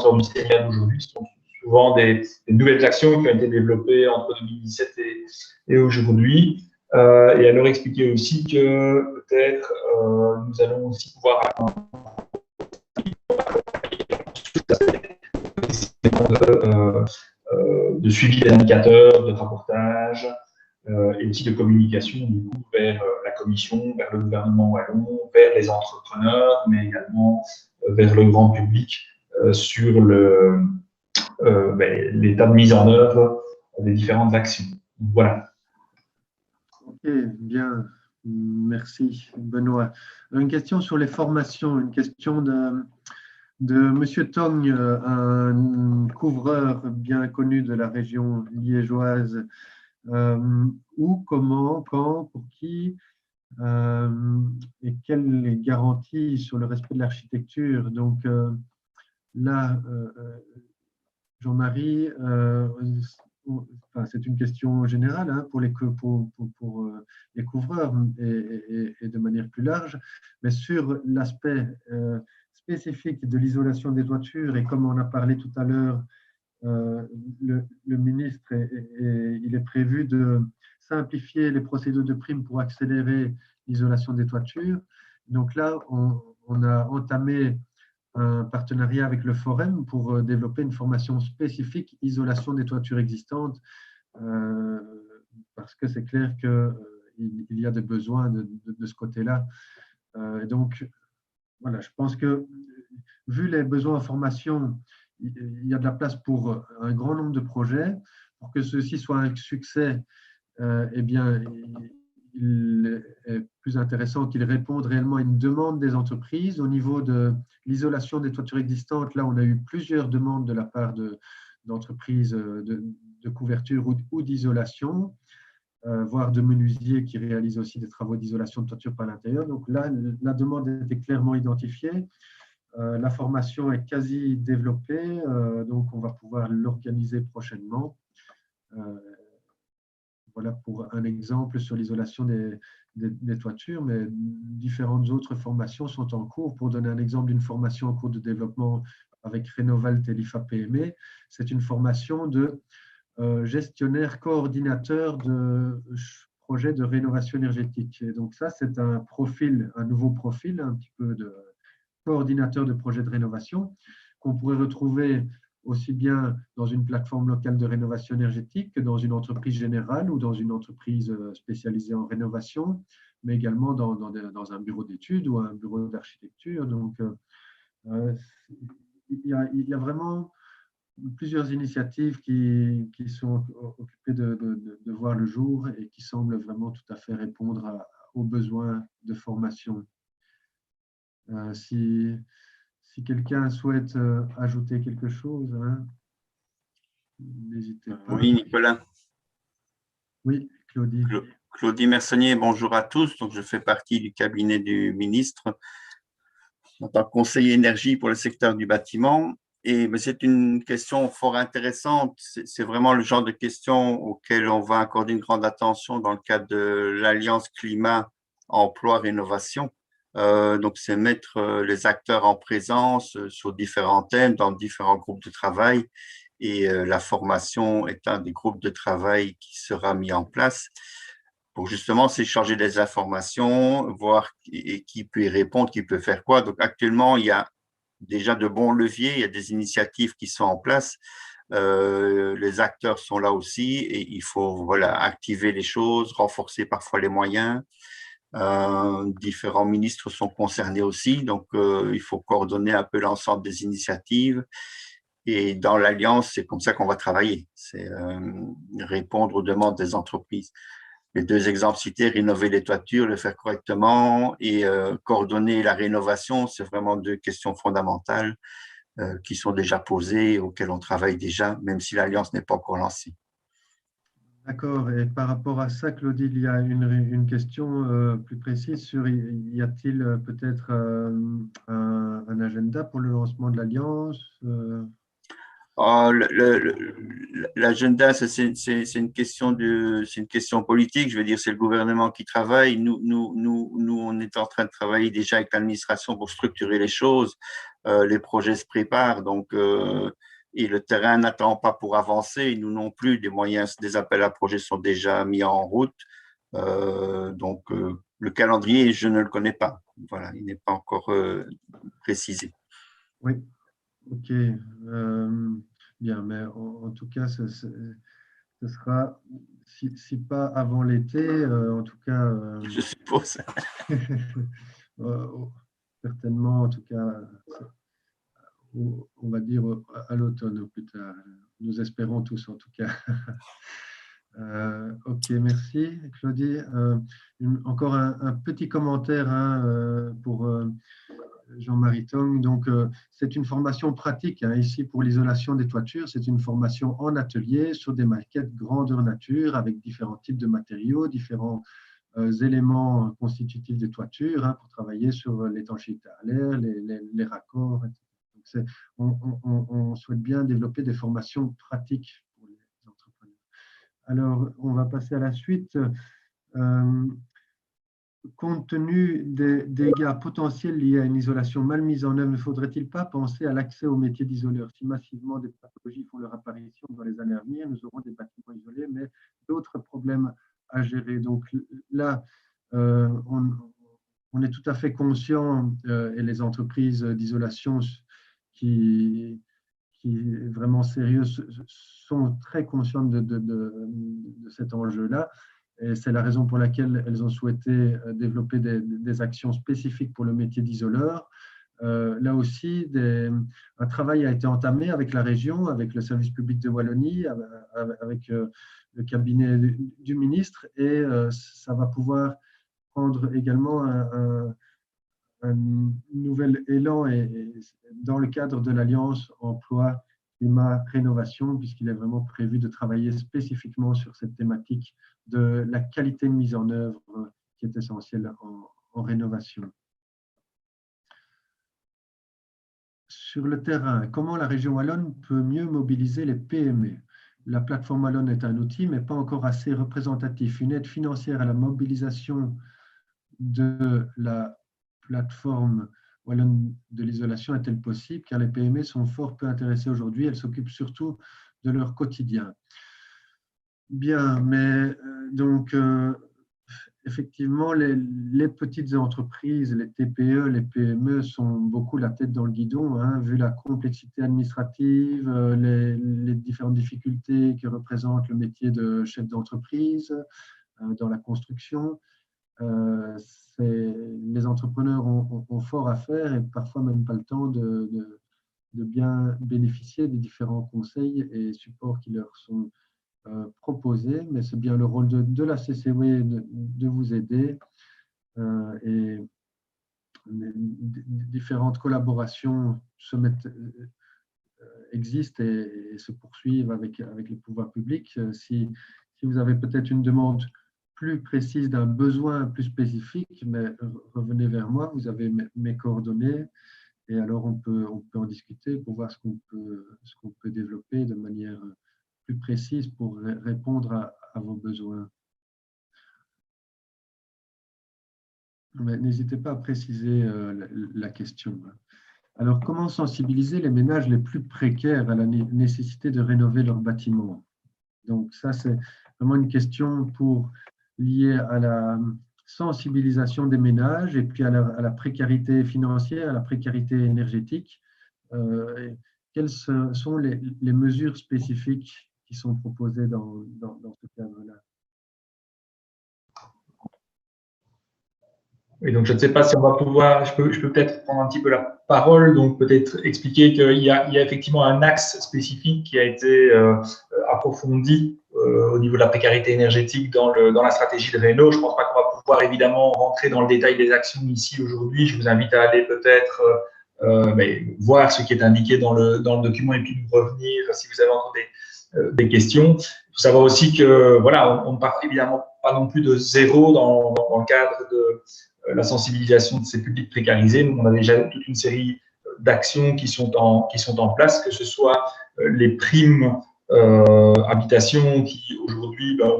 sur du séminaire d'aujourd'hui, ce sont souvent des nouvelles actions qui ont été développées entre 2017 et aujourd'hui. Et à leur expliquer aussi que peut-être nous allons aussi pouvoir de suivi des indicateurs, de rapportage et aussi de communication du coup, vers la Commission, vers le gouvernement wallon, vers les entrepreneurs, mais également vers le grand public sur l'état de mise en œuvre des différentes actions. Voilà. Ok, bien. Merci, Benoît. Une question sur les formations, une question de M. Tong, un couvreur bien connu de la région liégeoise. Où, comment, quand, pour qui, et quelles garanties sur le respect de l'architecture. Donc là, Jean-Marie, c'est une question générale hein, pour les couvreurs et de manière plus large, mais sur l'aspect spécifique de l'isolation des toitures, et comme on a parlé tout à l'heure, le ministre, il est prévu de simplifier les procédures de primes pour accélérer l'isolation des toitures. Donc là, on a entamé un partenariat avec le Forum pour développer une formation spécifique isolation des toitures existantes, parce que c'est clair qu'il y a des besoins de ce côté-là. Donc, voilà, je pense que vu les besoins en formation, il y a de la place pour un grand nombre de projets. Pour que ceci soit un succès, eh bien, il est plus intéressant qu'ils répondent réellement à une demande des entreprises. Au niveau de l'isolation des toitures existantes, là, on a eu plusieurs demandes de la part d'entreprises de couverture ou d'isolation, voire de menuisiers qui réalisent aussi des travaux d'isolation de toiture par l'intérieur. Donc là, la demande était clairement identifiée. La formation est quasi développée, donc on va pouvoir l'organiser prochainement. Voilà pour un exemple sur l'isolation des toitures, mais différentes autres formations sont en cours. Pour donner un exemple d'une formation en cours de développement avec Renovalt et l'IFA PME, c'est une formation de gestionnaire coordinateur de projets de rénovation énergétique. Et donc ça, c'est un profil, un nouveau profil, un petit peu de coordinateur de projets de rénovation qu'on pourrait retrouver aussi bien dans une plateforme locale de rénovation énergétique que dans une entreprise générale ou dans une entreprise spécialisée en rénovation, mais également dans un bureau d'études ou un bureau d'architecture. Donc, il y a vraiment plusieurs initiatives qui sont occupées de voir le jour et qui semblent vraiment tout à fait répondre aux besoins de formation. Si quelqu'un souhaite ajouter quelque chose, hein, n'hésitez pas. Oui, Nicolas. Oui, Claudie. Claudie Mersonnier, bonjour à tous. Donc, je fais partie du cabinet du ministre en tant que conseiller énergie pour le secteur du bâtiment. Et c'est une question fort intéressante. C'est vraiment le genre de question auquel on va accorder une grande attention dans le cadre de l'Alliance climat, emploi, rénovation. Donc, c'est mettre les acteurs en présence sur différents thèmes, dans différents groupes de travail. Et la formation est un des groupes de travail qui sera mis en place pour justement s'échanger des informations, voir qui peut y répondre, qui peut faire quoi. Donc, actuellement, il y a déjà de bons leviers, il y a des initiatives qui sont en place. Les acteurs sont là aussi et il faut activer les choses, renforcer parfois les moyens. Différents ministres sont concernés aussi, donc il faut coordonner un peu l'ensemble des initiatives. Et dans l'Alliance, c'est comme ça qu'on va travailler, c'est répondre aux demandes des entreprises. Les deux exemples cités, rénover les toitures, le faire correctement et coordonner la rénovation, c'est vraiment deux questions fondamentales qui sont déjà posées, auxquelles on travaille déjà, même si l'Alliance n'est pas encore lancée. D'accord. Et par rapport à ça, Claudie, il y a une question plus précise sur y a-t-il peut-être un agenda pour le lancement de l'Alliance? Oh, l'agenda, c'est une question politique. Je veux dire, c'est le gouvernement qui travaille. Nous, on est en train de travailler déjà avec l'administration pour structurer les choses. Les projets se préparent, donc et le terrain n'attend pas pour avancer. Nous non plus, des moyens, des appels à projets sont déjà mis en route. Donc le calendrier, je ne le connais pas. Voilà, il n'est pas encore précisé. Oui. Ok. Bien, mais en tout cas, ce sera, si pas avant l'été, en tout cas, Je suppose. certainement, en tout cas, on va dire à l'automne ou plus tard. Nous espérons tous, en tout cas. Ok, merci Claudie. Encore un petit commentaire pour Jean-Marie Tong. Donc, c'est une formation pratique ici pour l'isolation des toitures. C'est une formation en atelier sur des maquettes grandeur nature avec différents types de matériaux, différents éléments constitutifs des toitures pour travailler sur l'étanchéité à l'air, les raccords, etc. Donc, on souhaite bien développer des formations pratiques pour les entrepreneurs. Alors, on va passer à la suite. Compte tenu des dégâts potentiels liés à une isolation mal mise en œuvre, ne faudrait-il pas penser à l'accès au métier d'isoleur? Si massivement des pathologies font leur apparition dans les années à venir, nous aurons des bâtiments isolés, mais d'autres problèmes à gérer. Donc là, on est tout à fait conscient, et les entreprises d'isolation qui vraiment sérieuses sont très conscientes de cet enjeu-là. Et c'est la raison pour laquelle elles ont souhaité développer des actions spécifiques pour le métier d'isoleur. Là aussi, un travail a été entamé avec la région, avec le service public de Wallonie, avec le cabinet du ministre, et ça va pouvoir prendre également un nouvel élan et dans le cadre de l'Alliance emploi, climat, rénovation, puisqu'il est vraiment prévu de travailler spécifiquement sur cette thématique de la qualité de mise en œuvre qui est essentielle en rénovation. Sur le terrain, comment la région wallonne peut mieux mobiliser les PME? La plateforme wallonne est un outil, mais pas encore assez représentatif. Une aide financière à la mobilisation de la plateforme wallonne de l'isolation est-elle possible? Car les PME sont fort peu intéressées aujourd'hui. Elles s'occupent surtout de leur quotidien. Bien, mais donc, effectivement, les petites entreprises, les TPE, les PME sont beaucoup la tête dans le guidon, vu la complexité administrative, les différentes difficultés que représente le métier de chef d'entreprise dans la construction. Les entrepreneurs ont fort à faire et parfois même pas le temps de bien bénéficier des différents conseils et supports qui leur sont proposés, mais c'est bien le rôle de la CCW de vous aider et différentes collaborations existent et se poursuivent avec les pouvoirs publics. Si vous avez peut-être une demande plus précise d'un besoin plus spécifique, mais revenez vers moi, vous avez mes coordonnées et alors on peut en discuter pour voir ce qu'on peut développer de manière plus précise pour répondre à vos besoins. Mais n'hésitez pas à préciser la question. Alors, comment sensibiliser les ménages les plus précaires à la nécessité de rénover leur bâtiment? Donc, ça, c'est vraiment une question liée à la sensibilisation des ménages et puis à la précarité financière, à la précarité énergétique. Quelles sont les mesures spécifiques qui sont proposées dans ce cadre-là? Oui, donc je ne sais pas si on va pouvoir, je peux peut-être prendre un petit peu la parole, donc peut-être expliquer qu'il y a effectivement un axe spécifique qui a été approfondi au niveau de la précarité énergétique dans la stratégie de Renault. Je ne pense pas qu'on va pouvoir évidemment rentrer dans le détail des actions ici aujourd'hui. Je vous invite à aller peut-être voir ce qui est indiqué dans le document et puis nous revenir si vous avez encore des questions. Il faut savoir aussi que voilà, on ne part évidemment pas non plus de zéro dans le cadre de la sensibilisation de ces publics précarisés. Nous, on a déjà toute une série d'actions qui sont en place, que ce soit les primes habitation qui aujourd'hui ont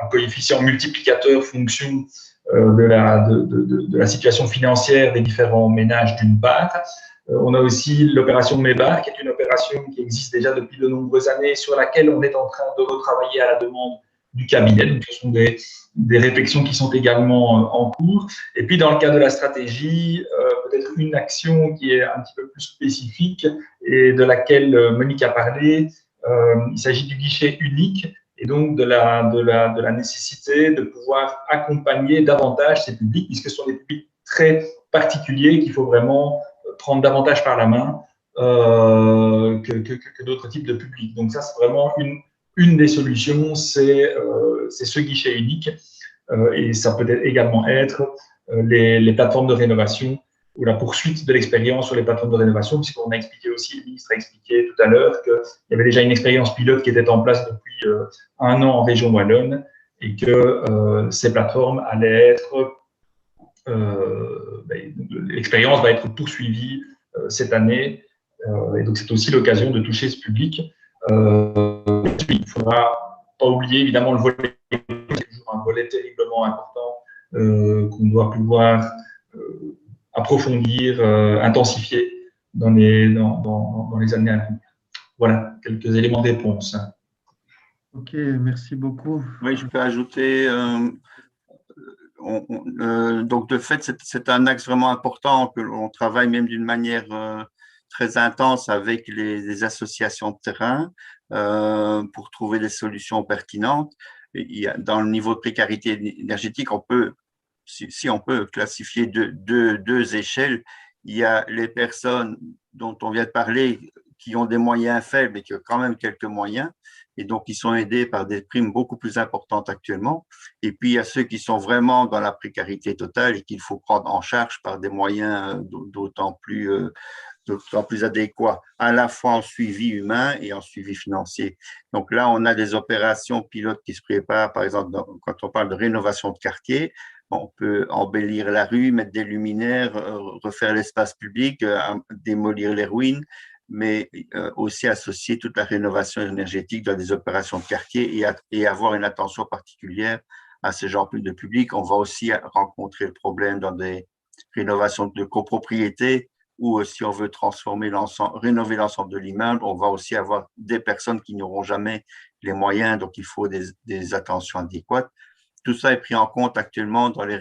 un coefficient multiplicateur fonction de la situation financière des différents ménages d'une part. On a aussi l'opération MEBAR, qui est une opération qui existe déjà depuis de nombreuses années, sur laquelle on est en train de retravailler à la demande du cabinet. Donc, ce sont des réflexions qui sont également en cours. Et puis, dans le cadre de la stratégie, peut-être une action qui est un petit peu plus spécifique et de laquelle Monique a parlé. Il s'agit du guichet unique et donc de la nécessité de pouvoir accompagner davantage ces publics, puisque ce sont des publics très particuliers qu'il faut vraiment prendre davantage par la main que d'autres types de publics. Donc ça, c'est vraiment une des solutions, c'est ce guichet unique. Et ça peut également être les plateformes de rénovation ou la poursuite de l'expérience sur les plateformes de rénovation, puisqu'on a expliqué aussi, le ministre a expliqué tout à l'heure qu'il y avait déjà une expérience pilote qui était en place depuis 1 an en région wallonne et que ces plateformes allaient être, l'expérience va être poursuivie cette année. Et donc, c'est aussi l'occasion de toucher ce public. Il ne faudra pas oublier évidemment le volet, c'est toujours un volet terriblement important qu'on doit pouvoir approfondir, intensifier dans les années à venir. Voilà, quelques éléments de réponse. Ok, merci beaucoup. Oui, je peux ajouter, donc de fait, c'est un axe vraiment important que l'on travaille même d'une manière très intense avec les associations de terrain pour trouver des solutions pertinentes. Et dans le niveau de précarité énergétique, on peut, si on peut classifier deux échelles. Il y a les personnes dont on vient de parler qui ont des moyens faibles et qui ont quand même quelques moyens, et donc ils sont aidés par des primes beaucoup plus importantes actuellement. Et puis il y a ceux qui sont vraiment dans la précarité totale et qu'il faut prendre en charge par des moyens d'autant plus adéquats, à la fois en suivi humain et en suivi financier. Donc là, on a des opérations pilotes qui se préparent, par exemple, quand on parle de rénovation de quartier, on peut embellir la rue, mettre des luminaires, refaire l'espace public, démolir les ruines, mais aussi associer toute la rénovation énergétique dans des opérations de quartier et avoir une attention particulière à ce genre de public. On va aussi rencontrer le problème dans des rénovations de copropriété, ou si on veut rénover l'ensemble de l'immeuble, on va aussi avoir des personnes qui n'auront jamais les moyens, donc il faut des attentions adéquates. Tout ça est pris en compte actuellement dans les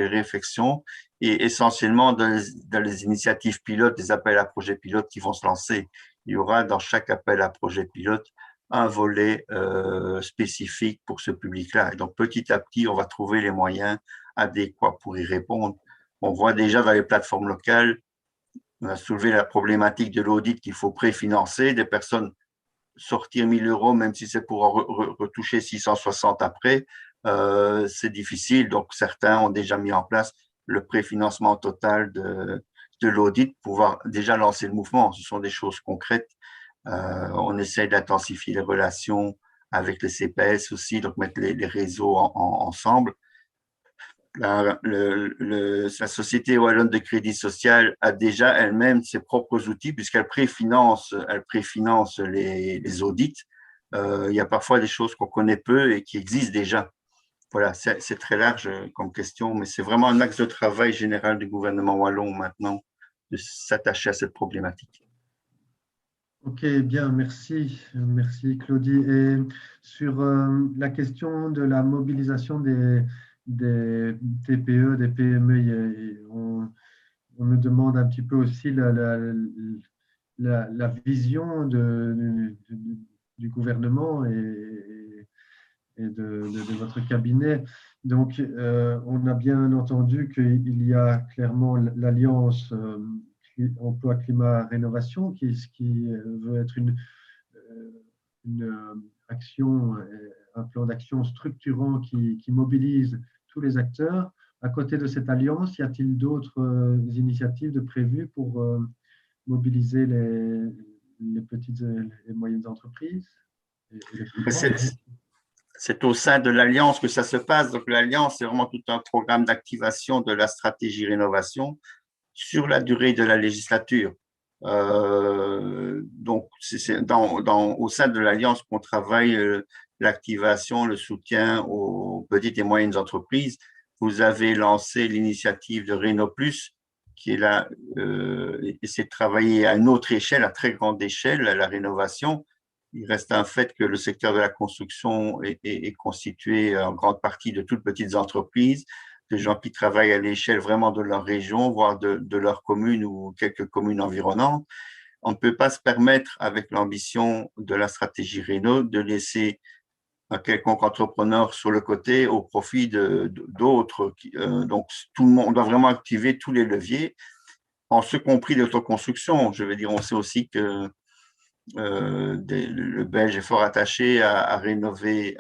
réflexions et essentiellement dans les initiatives pilotes, des appels à projets pilotes qui vont se lancer. Il y aura dans chaque appel à projet pilote un volet spécifique pour ce public-là. Et donc, petit à petit, on va trouver les moyens adéquats pour y répondre. On voit déjà dans les plateformes locales, on a soulevé la problématique de l'audit qu'il faut préfinancer, des personnes sortir 1 000 €, même si c'est pour retoucher 660 après, c'est difficile. Donc, certains ont déjà mis en place le préfinancement total de l'audit pour pouvoir déjà lancer le mouvement. Ce sont des choses concrètes. On essaie d'intensifier les relations avec les CPS aussi, donc mettre les réseaux ensemble. La Société wallonne de crédit social a déjà elle-même ses propres outils puisqu'elle préfinance les audits. Il y a parfois des choses qu'on connaît peu et qui existent déjà. Voilà, c'est très large comme question, mais c'est vraiment un axe de travail général du gouvernement wallon maintenant de s'attacher à cette problématique. Ok, bien, merci. Merci Claudie. Et sur la question de la mobilisation des TPE, des PME, on me demande un petit peu aussi la vision du gouvernement et et de votre cabinet. Donc, on a bien entendu qu'il y a clairement l'Alliance Emploi, Climat, Rénovation qui veut être une action, un plan d'action structurant qui mobilise tous les acteurs. À côté de cette alliance, y a-t-il d'autres initiatives de prévues pour mobiliser les petites et moyennes entreprises et les plus grandes? C'est au sein de l'Alliance que ça se passe. Donc, l'Alliance, c'est vraiment tout un programme d'activation de la stratégie rénovation sur la durée de la législature. Donc, c'est au sein de l'Alliance qu'on travaille l'activation, le soutien aux petites et moyennes entreprises. Vous avez lancé l'initiative de RénoPlus, qui est là, et c'est de travailler à une autre échelle, à très grande échelle, la rénovation. Il reste un fait que le secteur de la construction est constitué en grande partie de toutes petites entreprises, des gens qui travaillent à l'échelle vraiment de leur région, voire de leur commune ou quelques communes environnantes. On ne peut pas se permettre, avec l'ambition de la stratégie Réno, de laisser un quelconque entrepreneur sur le côté au profit d'autres. Donc, tout le monde, on doit vraiment activer tous les leviers, en ce compris l'autoconstruction. Je veux dire, on sait aussi que le Belge est fort attaché à rénover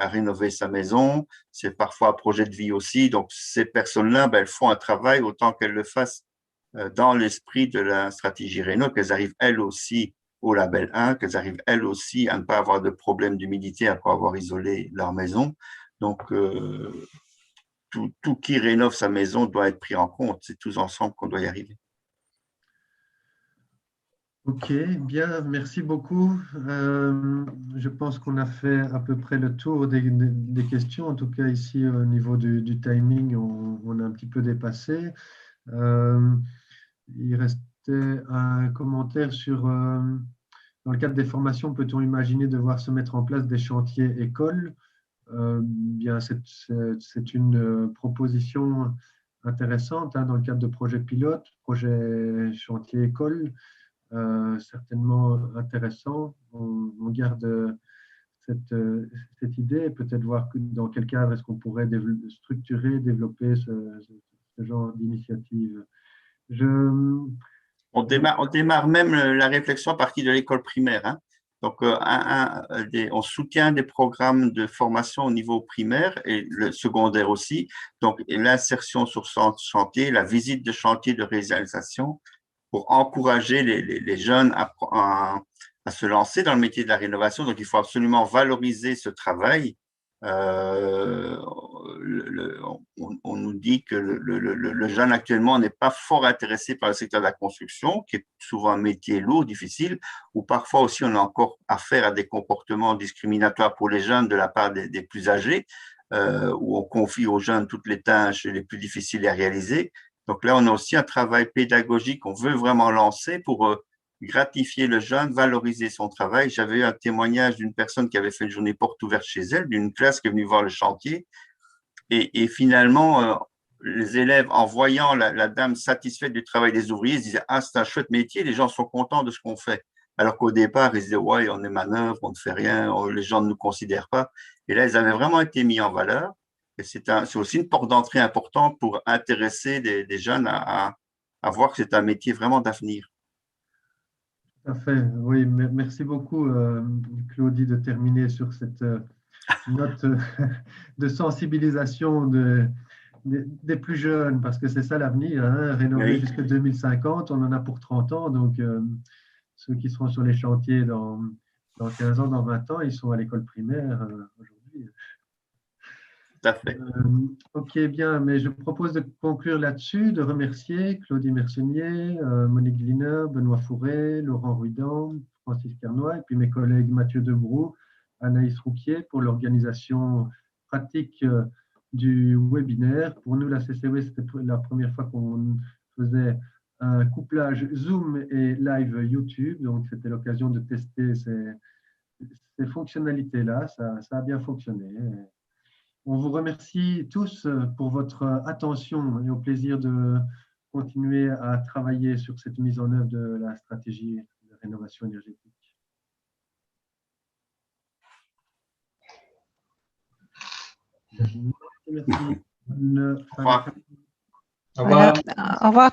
sa maison. C'est parfois un projet de vie aussi. Donc, ces personnes-là, elles font un travail autant qu'elles le fassent dans l'esprit de la stratégie Réno, qu'elles arrivent elles aussi au label 1, qu'elles arrivent elles aussi à ne pas avoir de problème d'humidité après avoir isolé leur maison. Donc, tout qui rénove sa maison doit être pris en compte. C'est tous ensemble qu'on doit y arriver. Ok, bien, merci beaucoup. Je pense qu'on a fait à peu près le tour des questions. En tout cas, ici, au niveau du timing, on a un petit peu dépassé. Il restait un commentaire sur, dans le cadre des formations, peut-on imaginer devoir se mettre en place des chantiers écoles? Bien, c'est une proposition intéressante dans le cadre de projets pilotes, projets chantier école. Certainement intéressant. On garde cette idée et peut-être voir dans quel cadre est-ce qu'on pourrait structurer, développer ce genre d'initiative. On démarre même la réflexion à partir de l'école primaire. Hein. Donc, on soutient des programmes de formation au niveau primaire et le secondaire aussi. Donc, l'insertion sur chantier, la visite de chantier de réalisation, pour encourager les jeunes à se lancer dans le métier de la rénovation. Donc, il faut absolument valoriser ce travail. On nous dit que le jeune actuellement n'est pas fort intéressé par le secteur de la construction, qui est souvent un métier lourd, difficile, où parfois aussi on a encore affaire à des comportements discriminatoires pour les jeunes de la part des plus âgés, où on confie aux jeunes toutes les tâches les plus difficiles à réaliser. Donc là, on a aussi un travail pédagogique qu'on veut vraiment lancer pour gratifier le jeune, valoriser son travail. J'avais eu un témoignage d'une personne qui avait fait une journée porte ouverte chez elle, d'une classe qui est venue voir le chantier. Et finalement, les élèves, en voyant la dame satisfaite du travail des ouvriers, se disaient « Ah, c'est un chouette métier, les gens sont contents de ce qu'on fait. » Alors qu'au départ, ils se disaient « Ouais, on est manœuvre, on ne fait rien, les gens ne nous considèrent pas. » Et là, ils avaient vraiment été mis en valeur. Et c'est aussi une porte d'entrée importante pour intéresser des jeunes à voir que c'est un métier vraiment d'avenir. Tout à fait. Oui, merci beaucoup, Claudie, de terminer sur cette note de sensibilisation des plus jeunes, parce que c'est ça l'avenir, hein, rénover jusqu'à 2050, on en a pour 30 ans, donc ceux qui seront sur les chantiers dans 15 ans, dans 20 ans, ils sont à l'école primaire aujourd'hui. Tout à fait. Ok, bien, mais je propose de conclure là-dessus, de remercier Claudie Mersonnier, Monique Gliner, Benoît Fourré, Laurent Ruidan, Francis Kernois, et puis mes collègues Mathieu Debroux, Anaïs Rouquier pour l'organisation pratique du webinaire. Pour nous, la CCW, c'était la première fois qu'on faisait un couplage Zoom et live YouTube, donc c'était l'occasion de tester ces fonctionnalités-là. Ça a bien fonctionné. On vous remercie tous pour votre attention et au plaisir de continuer à travailler sur cette mise en œuvre de la stratégie de rénovation énergétique. Merci. Bonne fin Au revoir. d'après-midi. Au revoir. Au revoir.